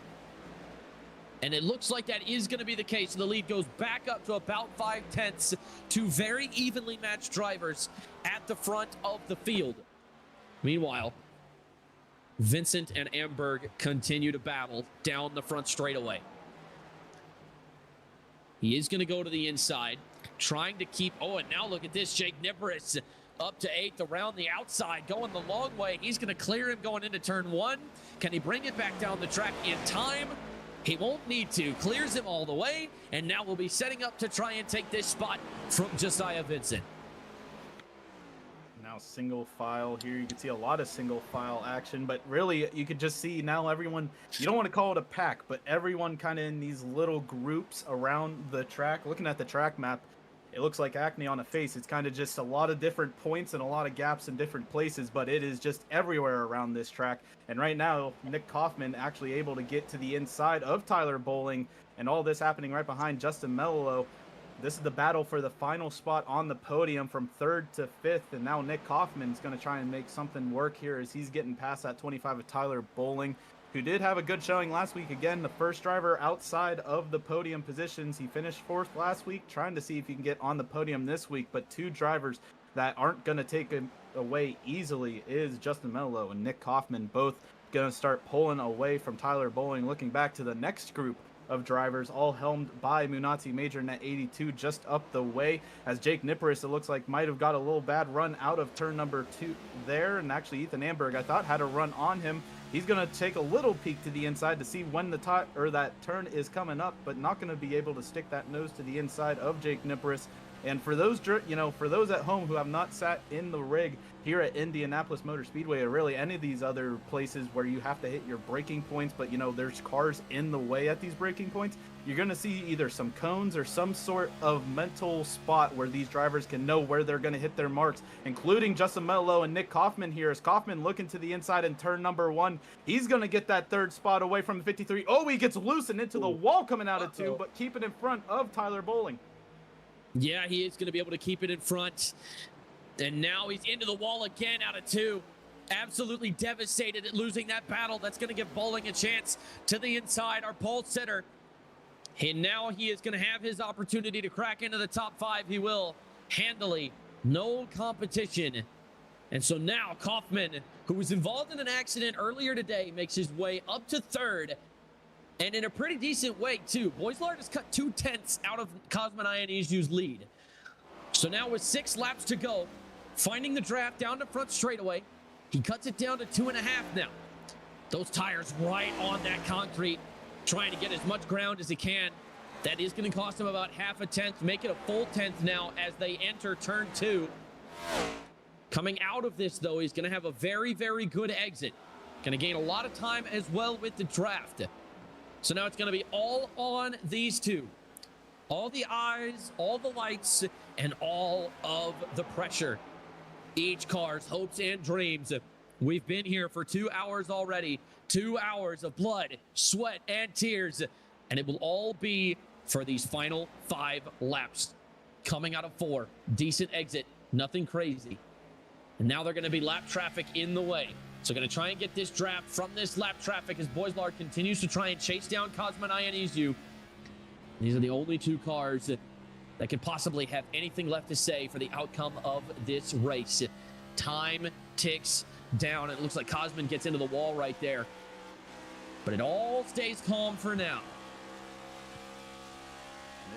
And it looks like that is going to be the case. The lead goes back up to about 5/10. 2 very evenly matched drivers at the front of the field. Meanwhile, Vincent and Amberg continue to battle down the front straightaway. He is going to go to the inside, trying to keep... Oh, and now look at this. Jake Niparis up to 8th around the outside, going the long way. He's going to clear him going into turn 1. Can he bring it back down the track in time? He won't need to. Clears him all the way, and now we'll be setting up to try and take this spot from Josiah Vincent. Now single file here. You can see a lot of single file action, but really you could just see now everyone, you don't want to call it a pack, but everyone kind of in these little groups around the track. Looking at the track map, it looks like acne on a face. It's kind of just a lot of different points and a lot of gaps in different places, but it is just everywhere around this track. And right now, Nick Kaufman actually able to get to the inside of Tyler Bowling, and all this happening right behind Justin Mello. This is the battle for the final spot on the podium from 3rd to 5th, and now Nick Kaufman's going to try and make something work here as he's getting past that 25 of Tyler Bowling, who did have a good showing last week. Again, the first driver outside of the podium positions. He finished 4th last week, trying to see if he can get on the podium this week, but 2 drivers that aren't going to take him away easily is Justin Mello and Nick Kaufman, both going to start pulling away from Tyler Bowling. Looking back to the next group of drivers, all helmed by Munati Major in that 82 just up the way, as Jake Nippris, it looks like, might have got a little bad run out of turn number 2 there, and actually Ethan Amberg, I thought, had a run on him. He's going to take a little peek to the inside to see when that turn is coming up, but not going to be able to stick that nose to the inside of Jake Nippris. And for those, for those at home who have not sat in the rig here at Indianapolis Motor Speedway, or really any of these other places where you have to hit your braking points, but there's cars in the way at these braking points, you're going to see either some cones or some sort of mental spot where these drivers can know where they're going to hit their marks, including Justin Mello and Nick Kaufman here. As Kaufman looking to the inside in turn number 1, he's going to get that third spot away from the 53. Oh, he gets loose and into the wall coming out of 2, but keep it in front of Tyler Bowling. Yeah, he is going to be able to keep it in front. And now he's into the wall again out of 2. Absolutely devastated at losing that battle. That's going to give Bowling a chance to the inside, our pole sitter. And now he is going to have his opportunity to crack into the top 5. He will handily. No competition. And so now Kaufman, who was involved in an accident earlier today, makes his way up to 3rd. And in a pretty decent way, too. Boislard has cut 2/10 out of Cosman Ioannidzu's lead. So now with 6 laps to go, finding the draft down to front straightaway, he cuts it down to 2.5 now. Those tires right on that concrete, trying to get as much ground as he can. That is going to cost him about 0.5 make it a full 10th now as they enter turn 2. Coming out of this, though, he's going to have a very, very good exit. Going to gain a lot of time as well with the draft. So now it's going to be all on these two. All the eyes, all the lights, and all of the pressure. Each car's hopes and dreams. We've been here for 2 hours already. 2 hours of blood, sweat, and tears. And it will all be for these final 5 laps. Coming out of 4. Decent exit. Nothing crazy. And now they're going to be lap traffic in the way. So going to try and get this draft from this lap traffic as Boislard continues to try and chase down Cosman Ioannidzu. These are the only 2 cars that could possibly have anything left to say for the outcome of this race. Time ticks down. It looks like Cosman gets into the wall right there. But it all stays calm for now.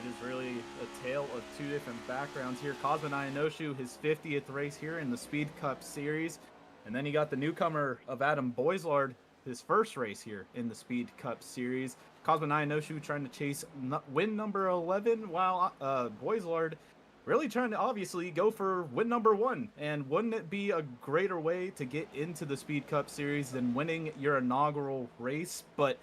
It is really a tale of 2 different backgrounds here. Cosman Ioannidzu, his 50th race here in the Speed Cup Series. And then you got the newcomer of Adam Boislard, his first race here in the Speed Cup Series. Cosman Ioannidzu trying to chase win number 11, while Boislard really trying to obviously go for win number 1. And wouldn't it be a greater way to get into the Speed Cup Series than winning your inaugural race? But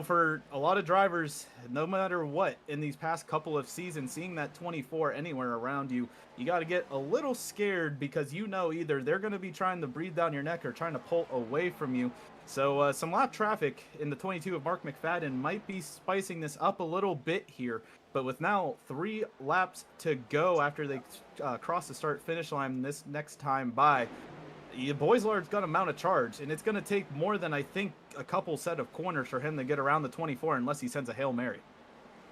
for a lot of drivers, no matter what, in these past couple of seasons, seeing that 24 anywhere around you, you got to get a little scared because either they're going to be trying to breathe down your neck or trying to pull away from you. So some lap traffic in the 22 of Mark McFadden might be spicing this up a little bit here. But with now 3 laps to go after they cross the start-finish line this next time by, Boislard's got to mount a charge, and it's going to take more than, I think, a couple set of corners for him to get around the 24 unless he sends a Hail Mary.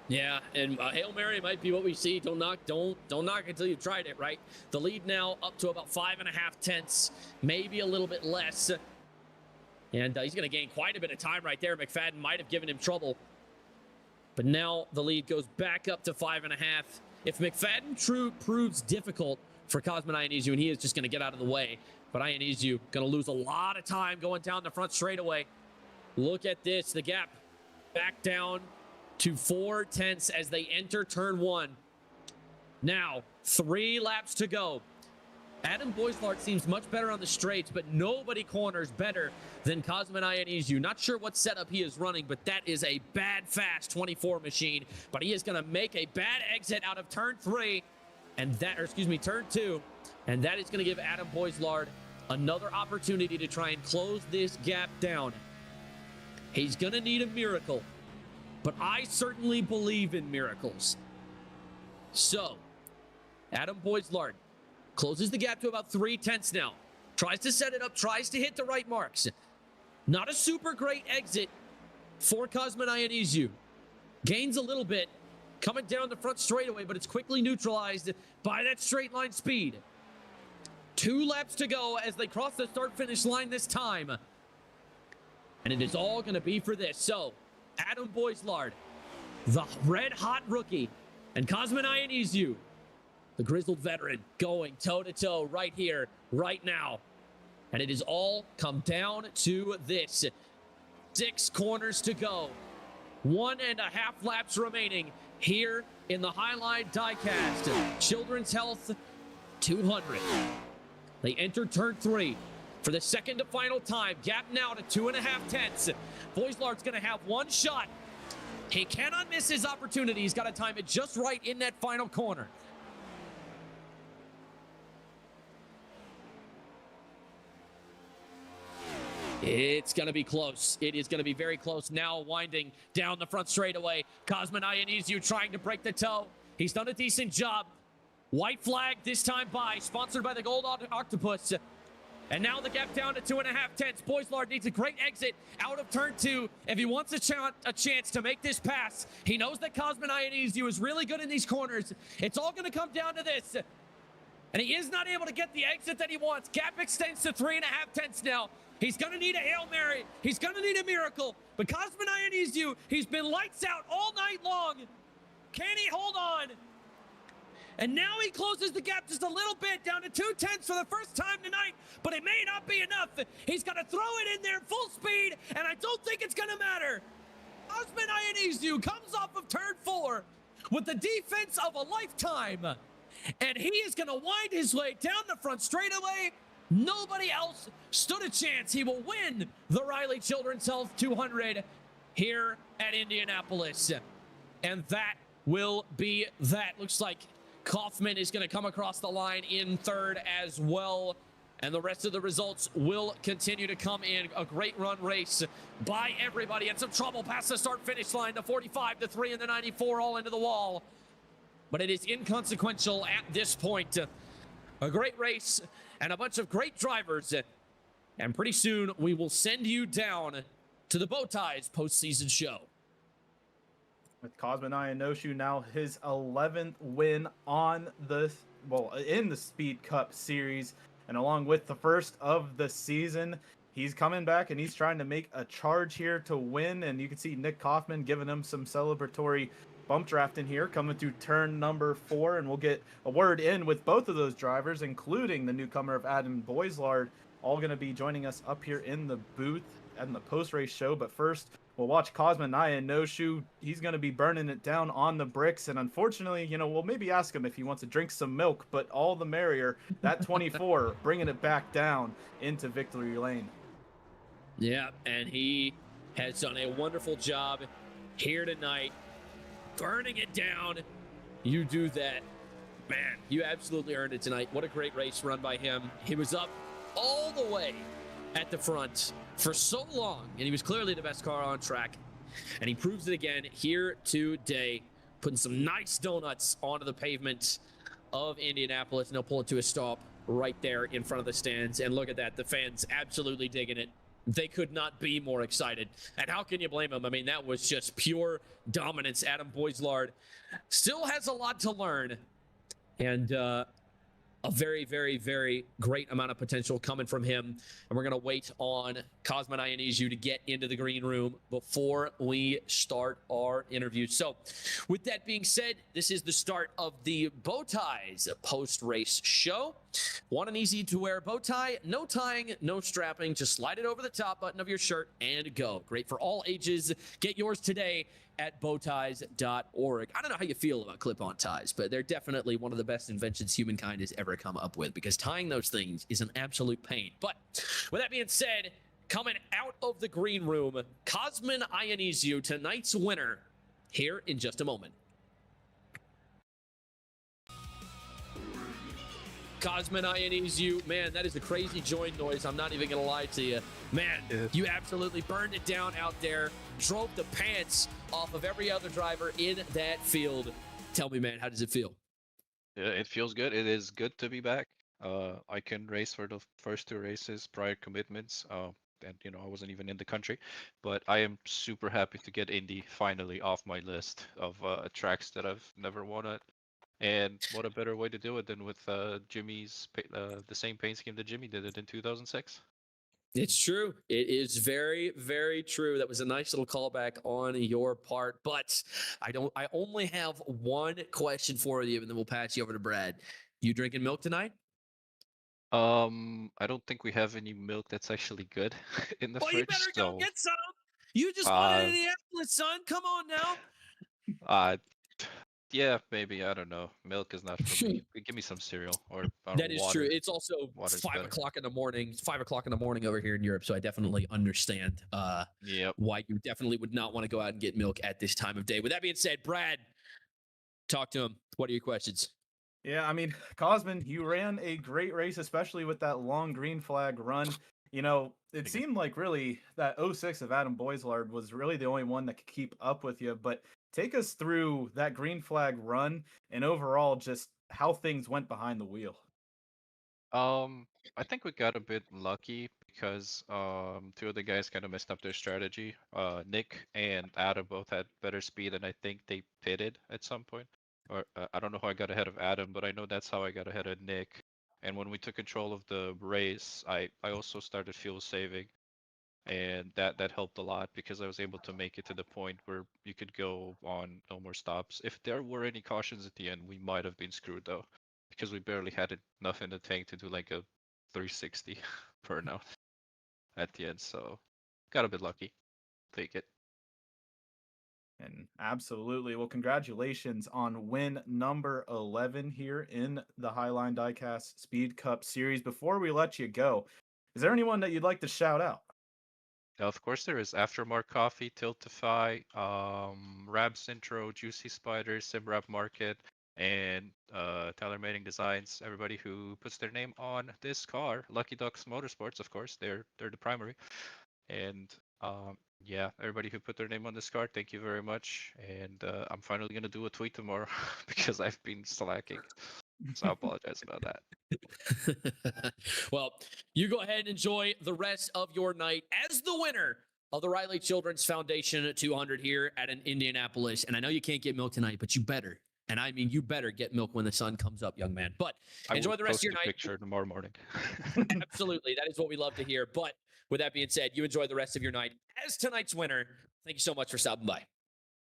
Yeah, and Hail Mary might be what we see. Don't knock until you've tried it, right? The lead now up to about 5.5, maybe a little bit less. And he's going to gain quite a bit of time right there. McFadden might have given him trouble. But now the lead goes back up to 5.5. If McFadden proves difficult for Cosman Ioannidzu, and he is just going to get out of the way. But Ioannidzu going to lose a lot of time going down the front straightaway. Look at this. The gap back down to 0.4 as they enter turn 1. Now, 3 laps to go. Adam Boislard seems much better on the straights, but nobody corners better than Cosman Ioannidzu. Not sure what setup he is running, but that is a bad, fast 24 machine. But he is going to make a bad exit out of turn 3, turn 2. And that is going to give Adam Boislard another opportunity to try and close this gap down. He's going to need a miracle, but I certainly believe in miracles. So, Adam Boislard closes the gap to about 0.3 now. Tries to set it up, tries to hit the right marks. Not a super great exit for Cosman Ioannidzu. Gains a little bit coming down the front straightaway, but it's quickly neutralized by that straight line speed. 2 laps to go as they cross the start-finish line this time. And it is all going to be for this. So, Adam Boislard, the red-hot rookie, and Cosmin Ionescu, the grizzled veteran, going toe-to-toe right here, right now. And it has all come down to this. 6 corners to go. 1.5 laps remaining here in the Highline Diecast. Children's Health 200. They enter turn 3 for the second to final time. Gap now to 2.5 tenths. Boislard's going to have one shot. He cannot miss his opportunity. He's got to time it just right in that final corner. It's going to be close. It is going to be very close. Now winding down the front straightaway. Cosmin Ionescu trying to break the toe. He's done a decent job. White flag this time by, sponsored by the Gold Octopus. And now the gap down to 2.5 tenths. Boislard needs a great exit out of turn 2 if he wants a chance to make this pass. He knows that Cosmin Ionescu is really good in these corners. It's all going to come down to this. And he is not able to get the exit that he wants. Gap extends to 3.5 tenths now. He's going to need a Hail Mary. He's going to need a miracle. But Cosmin Ionescu, he's been lights out all night long. Can he hold on? And now he closes the gap just a little bit, down to 2 tenths for the first time tonight. But it may not be enough. He's got to throw it in there full speed, and I don't think it's going to matter. Cosmin Ionescu comes off of turn 4 with the defense of a lifetime. And he is going to wind his way down the front straightaway. Nobody else stood a chance. He will win the Riley Children's Health 200 here at Indianapolis. And that will be that. Looks like Kaufman is going to come across the line in third as well. And the rest of the results will continue to come in. A great run race by everybody. And some trouble past the start-finish line. The 45, the 3, and the 94 all into the wall. But it is inconsequential at this point. A great race and a bunch of great drivers. And pretty soon we will send you down to the Bowties postseason show. With Cosmin Ionescu now his 11th win on the, in the Speed Cup series, and along with the first of the season, he's coming back and he's trying to make a charge here to win. And you can see Nick Kaufman giving him some celebratory bump drafting here, coming through turn number 4, and we'll get a word in with both of those drivers, including the newcomer of Adam Boislard, all going to be joining us up here in the booth and the post-race show. But first, we'll watch Cosmin Ionescu. He's going to be burning it down on the bricks, and unfortunately, we'll maybe ask him if he wants to drink some milk, but all the merrier. That 24 bringing it back down into victory lane. Yeah, and he has done a wonderful job here tonight, burning it down. You do that. Man, you absolutely earned it tonight. What a great race run by him. He was up all the way at the front for so long, and he was clearly the best car on track. And he proves it again here today, putting some nice donuts onto the pavement of Indianapolis, and he'll pull it to a stop right there in front of the stands. And look at that, the fans absolutely digging it. They could not be more excited. And how can you blame them? I mean, that was just pure dominance. Adam Boislard still has a lot to learn. And a very, very, very great amount of potential coming from him. And we're going to wait on Cosmin Ionescu to get into the green room before we start our interview. So with that being said, this is the start of the Bow Ties post-race show. Want an easy to wear bow tie? No tying, no strapping. Just slide it over the top button of your shirt and go. Great for all ages. Get yours today at bowties.org. I don't know how you feel about clip-on ties, but they're definitely one of the best inventions humankind has ever come up with, because tying those things is an absolute pain. But with that being said, coming out of the green room, Cosmin Ionescu, tonight's winner, here in just a moment. Cosmin Ionescu, man, that is a crazy join noise. I'm not even going to lie to you. Man, you absolutely burned it down out there. Drove the pants off of every other driver in that field. Tell me, man, how does it feel? Yeah, it feels good. It is good to be back. I can race for the first 2 races, prior commitments. And, I wasn't even in the country. But I am super happy to get Indy finally off my list of tracks that I've never won at. And what a better way to do it than with Jimmy's the same paint scheme that Jimmy did it in 2006. It's true. It is very, very true. That was a nice little callback on your part. But I only have one question for you, and then we'll pass you over to Brad. You drinking milk tonight? I don't think we have any milk that's actually good in the Well, you fridge, better go so get some. You just won in uh, Indianapolis, son. Come on now. uh, yeah, maybe, I don't know. Milk is not for me. Give me some cereal or That is true. water. It's also Water's 5 o'clock in the morning. It's 5 o'clock in the morning over here in Europe, so I definitely understand Yep. why you definitely would not want to go out and get milk at this time of day. With that being said, Brad, talk to him. What are your questions? Yeah, I mean, Cosman, you ran a great race, especially with that long green flag run. You know, it Thank you. seemed like really that '06 of Adam Boislard was really the only one that could keep up with you. But take us through that green flag run and overall just how things went behind the wheel. I think we got a bit lucky because two of the guys kind of messed up their strategy. Nick and Adam both had better speed, and I think they pitted at some point. Or I don't know how I got ahead of Adam, but I know that's how I got ahead of Nick. And when we took control of the race, I also started fuel saving, and that helped a lot because I was able to make it to the point where you could go on no more stops. If there were any cautions at the end, we might have been screwed though, because we barely had enough in the tank to do like a 360 burnout at the end. So got a bit lucky. Take it. And absolutely. Well, congratulations on win number 11 here in the Highline Diecast Speed Cup Series. Before we let you go, is there anyone that you'd like to shout out? Now, of course, there is Aftermark Coffee, Tiltify, Rabs Intro, Juicy Spider, SimRap Market, and Tyler Mating Designs. Everybody who puts their name on this car. Lucky Ducks Motorsports, of course, they're the primary. And yeah, everybody who put their name on this car, thank you very much. And I'm finally gonna do a tweet tomorrow because I've been slacking. So I apologize about that. Well, you go ahead and enjoy the rest of your night as the winner of the Riley Children's Foundation 200 here at an Indianapolis. And I know you can't get milk tonight, but you better. And I mean, you better get milk when the sun comes up, young man. But enjoy the rest of your night. Picture tomorrow morning. Absolutely. That is what we love to hear. But with that being said, you enjoy the rest of your night as tonight's winner. Thank you so much for stopping by.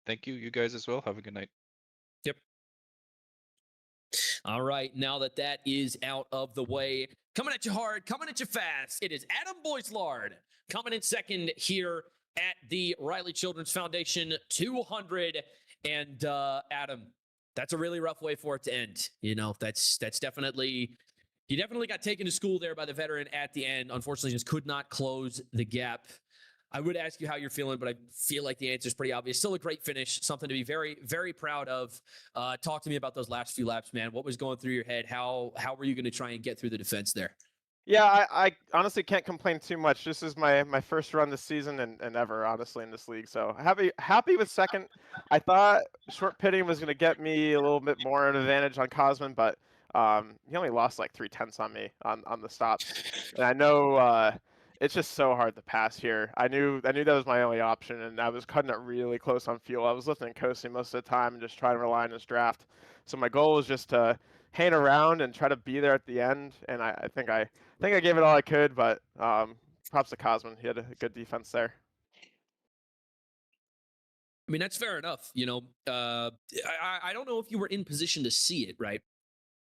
Thank you, you guys as well. Have a good night. Yep. All right. Now that that is out of the way, coming at you hard, coming at you fast, it is Adam Boislard coming in second here at the Riley Children's Foundation 200. And Adam, that's a really rough way for it to end. You know, that's definitely, you definitely got taken to school there by the veteran at the end. Unfortunately, just could not close the gap. I would ask you how you're feeling, but I feel like the answer is pretty obvious. Still a great finish, something to be very, very proud of. Talk to me about those last few laps, man. What was going through your head? How were you going to try and get through the defense there? Yeah, I honestly can't complain too much. This is my first run this season and ever, honestly, in this league. So happy with second. I thought short pitting was going to get me a little bit more of an advantage on Cosman, but he only lost like 3/10 on me on the stops. And I know it's just so hard to pass here. I knew that was my only option, and I was cutting it really close on fuel. I was lifting and coasting most of the time and just trying to rely on this draft. So my goal was just to hang around and try to be there at the end. And I think I gave it all I could, but props to Cosman. He had a good defense there. I mean, that's fair enough. You know, I don't know if you were in position to see it, right?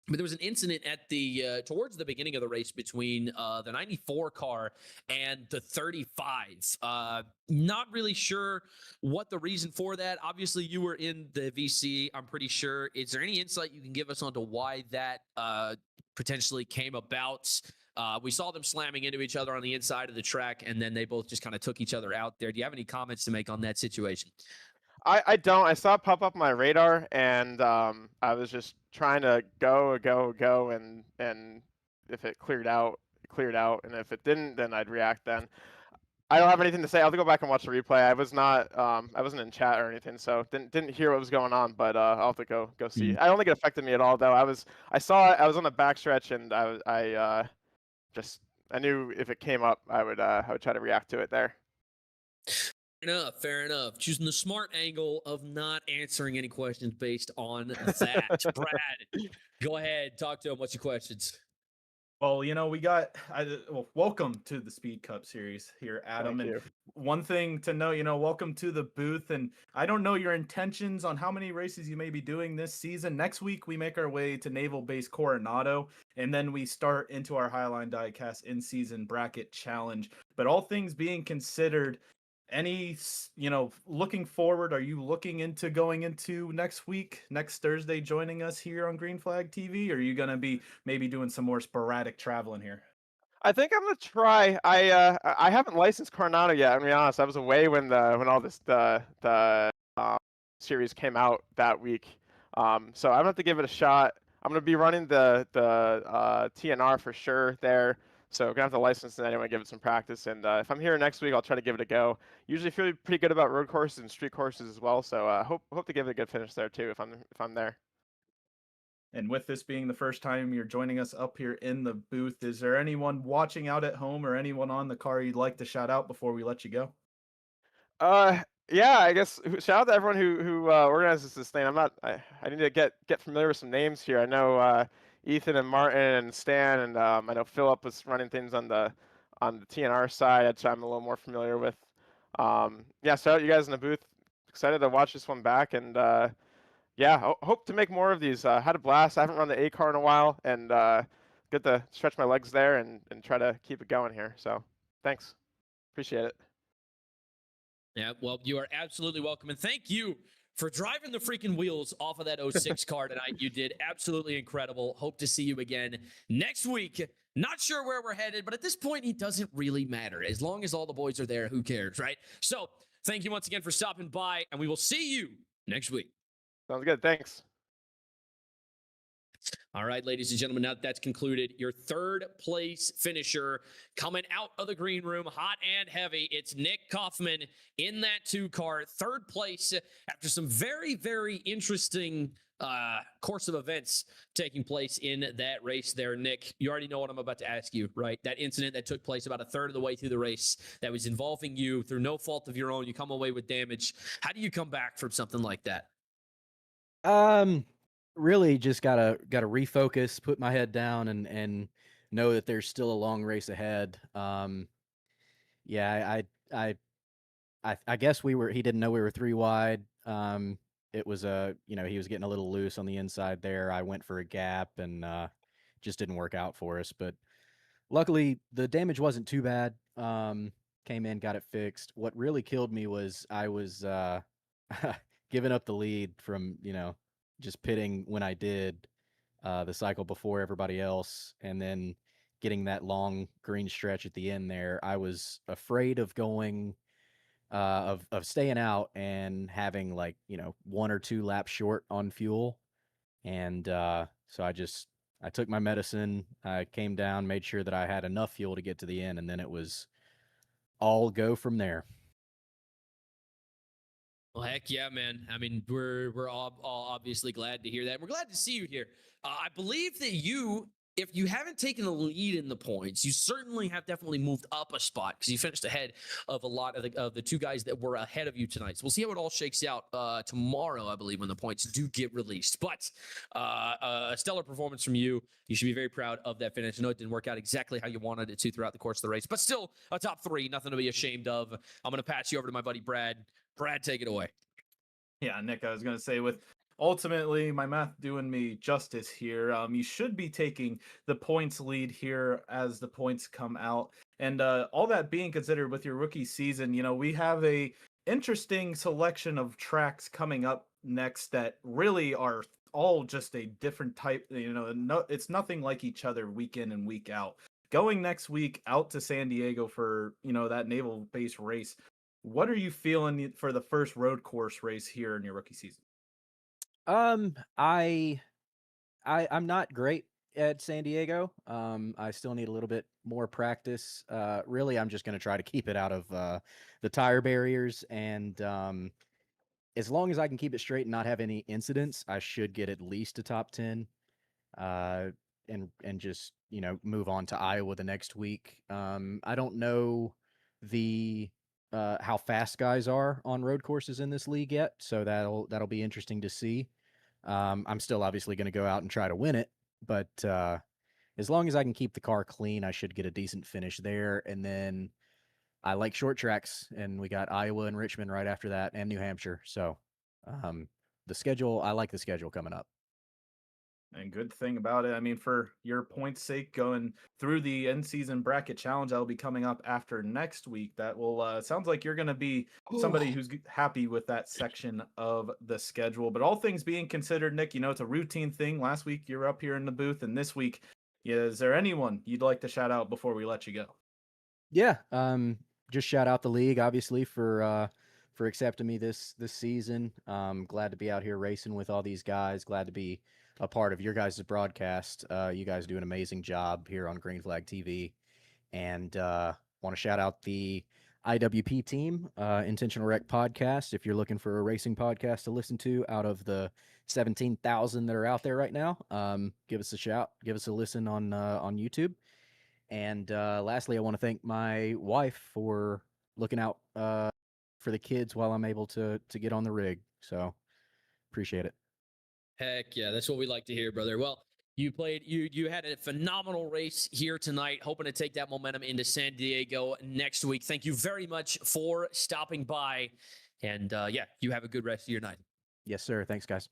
But there was an incident at the towards the beginning of the race between the 94 car and the 35. Not really sure what the reason for that. Obviously, you were in the VC, I'm pretty sure. Is there any insight you can give us onto why that potentially came about? We saw them slamming into each other on the inside of the track, and then they both just kind of took each other out there. Do you have any comments to make on that situation? I don't. I saw it pop up on my radar, and I was just trying to go, and if it cleared out, it cleared out, and if it didn't, then I'd react then. I don't have anything to say. I'll have to go back and watch the replay. I was not, I wasn't in chat or anything, so didn't hear what was going on. But I'll have to go see. I don't think it affected me at all, though. I saw it. I was on the backstretch, and I knew if it came up, I would try to react to it there. Fair enough. Choosing the smart angle of not answering any questions based on that. Brad, go ahead. Talk to him. What's your questions? Well, welcome to the Speed Cup series here, Adam. Thank And you. one thing to know, welcome to the booth. And I don't know your intentions on how many races you may be doing this season. Next week, we make our way to Naval Base Coronado, and then we start into our Highline Diecast in-season bracket challenge. But all things being considered, looking forward, are you looking into going into next week, next Thursday, joining us here on Green Flag TV? Or are you going to be maybe doing some more sporadic traveling here? I think I'm gonna try. I haven't licensed Coronado yet. I'm gonna be honest. I was away when all this the series came out that week. So I'm gonna have to give it a shot. I'm gonna be running the TNR for sure there. So gonna have to license it anyway, give it some practice. And if I'm here next week, I'll try to give it a go. Usually feel pretty good about road courses and street courses as well. So hope to give it a good finish there too if I'm there. And with this being the first time you're joining us up here in the booth, is there anyone watching out at home or anyone on the car you'd like to shout out before we let you go? Yeah, I guess shout out to everyone who organizes this thing. I need to get familiar with some names here. I know Ethan and Martin and Stan, and I know Philip was running things on the TNR side, which I'm a little more familiar with. Yeah, shout out you guys in the booth. Excited to watch this one back, and yeah, hope to make more of these. Had a blast. I haven't run the A car in a while, and good to stretch my legs there and try to keep it going here. So thanks, appreciate it. Yeah, well, you are absolutely welcome. And thank you for driving the freaking wheels off of that 06 car tonight. You did absolutely incredible. Hope to see you again next week. Not sure where we're headed, but at this point, it doesn't really matter. As long as all the boys are there, who cares, right? So thank you once again for stopping by, and we will see you next week. Sounds good. Thanks. All right, ladies and gentlemen, now that's concluded. Your third place finisher coming out of the green room, hot and heavy. It's Nick Kaufman in that 2 car, third place after some very, very interesting course of events taking place in that race there. Nick, you already know what I'm about to ask you, right? That incident that took place about a third of the way through the race that was involving you through no fault of your own. You come away with damage. How do you come back from something like that? Really just gotta refocus, put my head down, and know that there's still a long race ahead. Yeah, I guess he didn't know we were 3 wide. It was he was getting a little loose on the inside there. I went for a gap and just didn't work out for us. But luckily the damage wasn't too bad. Came in, got it fixed. What really killed me was I was giving up the lead from, just pitting when I did the cycle before everybody else, and then getting that long green stretch at the end there. I was afraid of going of staying out and having 1 or 2 laps short on fuel. And so I took my medicine, I came down, made sure that I had enough fuel to get to the end, and then it was all go from there. Well, heck yeah, man. I mean, we're all obviously glad to hear that. We're glad to see you here. I believe that if you haven't taken the lead in the points, you certainly have definitely moved up a spot because you finished ahead of a lot of the 2 guys that were ahead of you tonight. So we'll see how it all shakes out tomorrow, I believe, when the points do get released. But a stellar performance from you. You should be very proud of that finish. I know it didn't work out exactly how you wanted it to throughout the course of the race, but still a top 3, nothing to be ashamed of. I'm going to pass you over to my buddy Brad. Brad, take it away. Yeah, Nick, I was going to say, with ultimately my math doing me justice here, you should be taking the points lead here as the points come out. And all that being considered, with your rookie season, we have a interesting selection of tracks coming up next that really are all just a different type. It's nothing like each other week in and week out. Going next week out to San Diego for, that naval base race. What are you feeling for the first road course race here in your rookie season? I'm not great at San Diego. I still need a little bit more practice. Really, I'm just going to try to keep it out of the tire barriers, and as long as I can keep it straight and not have any incidents, I should get at least a top 10. And just move on to Iowa the next week. I don't know how fast guys are on road courses in this league yet, so that'll be interesting to see. I'm still obviously going to go out and try to win it, but as long as I can keep the car clean, I should get a decent finish there. And then I like short tracks, and we got Iowa and Richmond right after that, and New Hampshire. So the schedule, I like the schedule coming up. And good thing about it, I mean, for your points' sake, going through the end season bracket challenge that'll be coming up after next week. That will sounds like you're going to be somebody who's happy with that section of the schedule. But all things being considered, Nick, it's a routine thing. Last week you're up here in the booth, and this week, is there anyone you'd like to shout out before we let you go? Yeah, just shout out the league, obviously, for accepting me this season. Glad to be out here racing with all these guys. Glad to be a part of your guys' broadcast. You guys do an amazing job here on Green Flag TV, and want to shout out the IWP team, Intentional Wreck Podcast. If you're looking for a racing podcast to listen to out of the 17,000 that are out there right now, give us a shout, give us a listen on YouTube. And lastly, I want to thank my wife for looking out for the kids while I'm able to get on the rig. So appreciate it. Heck yeah, that's what we like to hear, brother. Well, you had a phenomenal race here tonight, hoping to take that momentum into San Diego next week. Thank you very much for stopping by. And yeah, you have a good rest of your night. Yes, sir. Thanks, guys.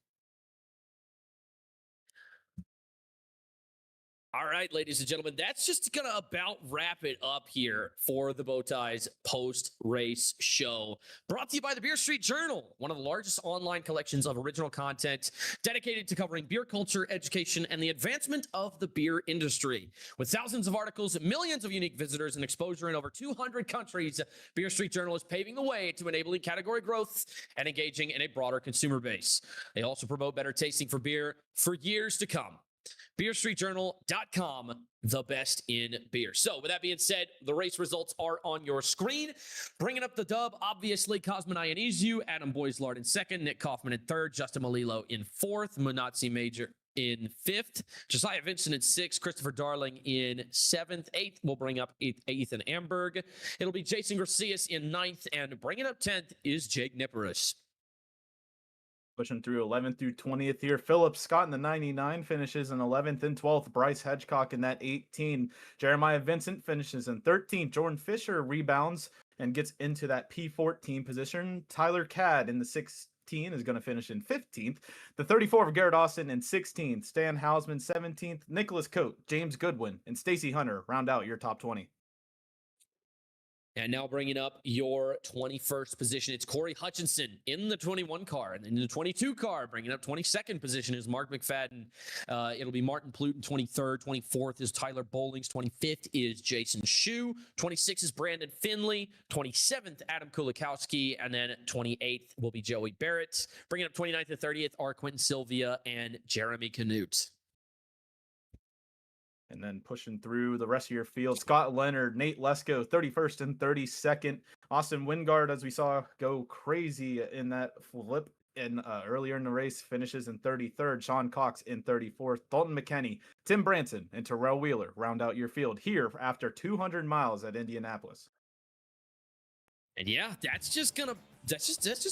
All right, ladies and gentlemen, that's just going to about wrap it up here for the Bowties post-race show. Brought to you by the Beer Street Journal, one of the largest online collections of original content dedicated to covering beer culture, education, and the advancement of the beer industry. With thousands of articles, millions of unique visitors, and exposure in over 200 countries, Beer Street Journal is paving the way to enabling category growth and engaging in a broader consumer base. They also promote better tasting for beer for years to come. BeerStreetJournal.com, the best in beer. So with that being said, the race results are on your screen. Bringing up the dub, obviously, Cosmin Ionescu, Adam Boislard in second, Nick Kaufman in third, Justin Malilo in fourth, Munatsi Major in fifth, Josiah Vincent in sixth, Christopher Darling in seventh, eighth, we'll bring up Ethan Amberg. It'll be Jason Garcias in ninth, and bringing up 10th is Jake Nipperus. Pushing through 11th through 20th here. Philip Scott in the 99 finishes in 11th and 12th. Bryce Hedgecock in that 18. Jeremiah Vincent finishes in 13th. Jordan Fisher rebounds and gets into that P14 position. Tyler Cadd in the 16 is going to finish in 15th. The 34 of Garrett Austin in 16th. Stan Hausman 17th. Nicholas Coate, James Goodwin, and Stacy Hunter round out your top 20. And now bringing up your 21st position, it's Corey Hutchinson in the 21 car. And in the 22 car, bringing up 22nd position is Mark McFadden. It'll be Martin Plute in 23rd. 24th is Tyler Bowlings. 25th is Jason Shue. 26th is Brandon Finley. 27th, Adam Kulikowski. And then 28th will be Joey Barrett. Bringing up 29th and 30th are Quentin Sylvia and Jeremy Canute. And then pushing through the rest of your field, Scott Leonard, Nate Lesko, 31st and 32nd. Austin Wingard, as we saw, go crazy in that flip and earlier in the race, finishes in 33rd. Sean Cox in 34th. Dalton McKenney, Tim Branson, and Terrell Wheeler round out your field here after 200 miles at Indianapolis. And yeah, that's just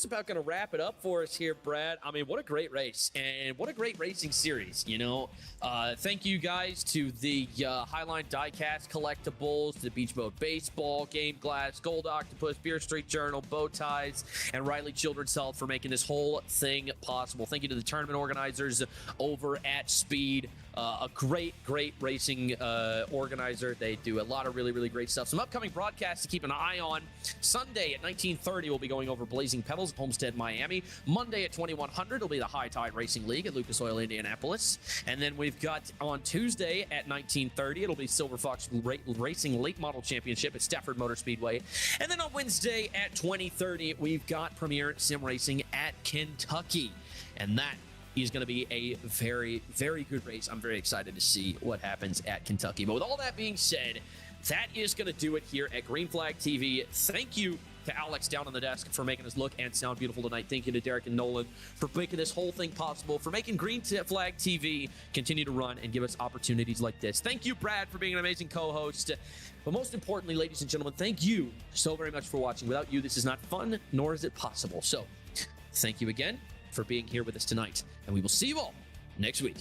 about gonna wrap it up for us here, Brad. I mean, what a great race and what a great racing series. Thank you guys to the Highline Diecast Collectibles, the Beach Mode Baseball, Game Glass, Gold Octopus, Beer Street Journal, Bowties, and Riley Children's Health for making this whole thing possible. Thank you to the tournament organizers over at Speed. A great racing organizer. They do a lot of really, really great stuff. Some upcoming broadcasts to keep an eye on. Sunday at 19:30, we'll be going over Blazing Pedals at Homestead, Miami. Monday at 2100, it'll be the High Tide Racing League at Lucas Oil, Indianapolis. And then we've got on Tuesday at 19:30, it'll be Silver Fox Racing Late Model Championship at Stafford Motor Speedway. And then on Wednesday at 20:30, we've got Premier Sim Racing at Kentucky. And that is going to be a very, very good race. I'm very excited to see what happens at Kentucky. But with all that being said, that is going to do it here at Green Flag TV. Thank you to Alex down on the desk for making us look and sound beautiful tonight. Thank you to Derek and Nolan for making this whole thing possible, for making Green Flag TV continue to run and give us opportunities like this. Thank you, Brad, for being an amazing co-host. But most importantly, ladies and gentlemen, thank you so very much for watching. Without you, this is not fun, nor is it possible. So thank you again for being here with us tonight, and we will see you all next week.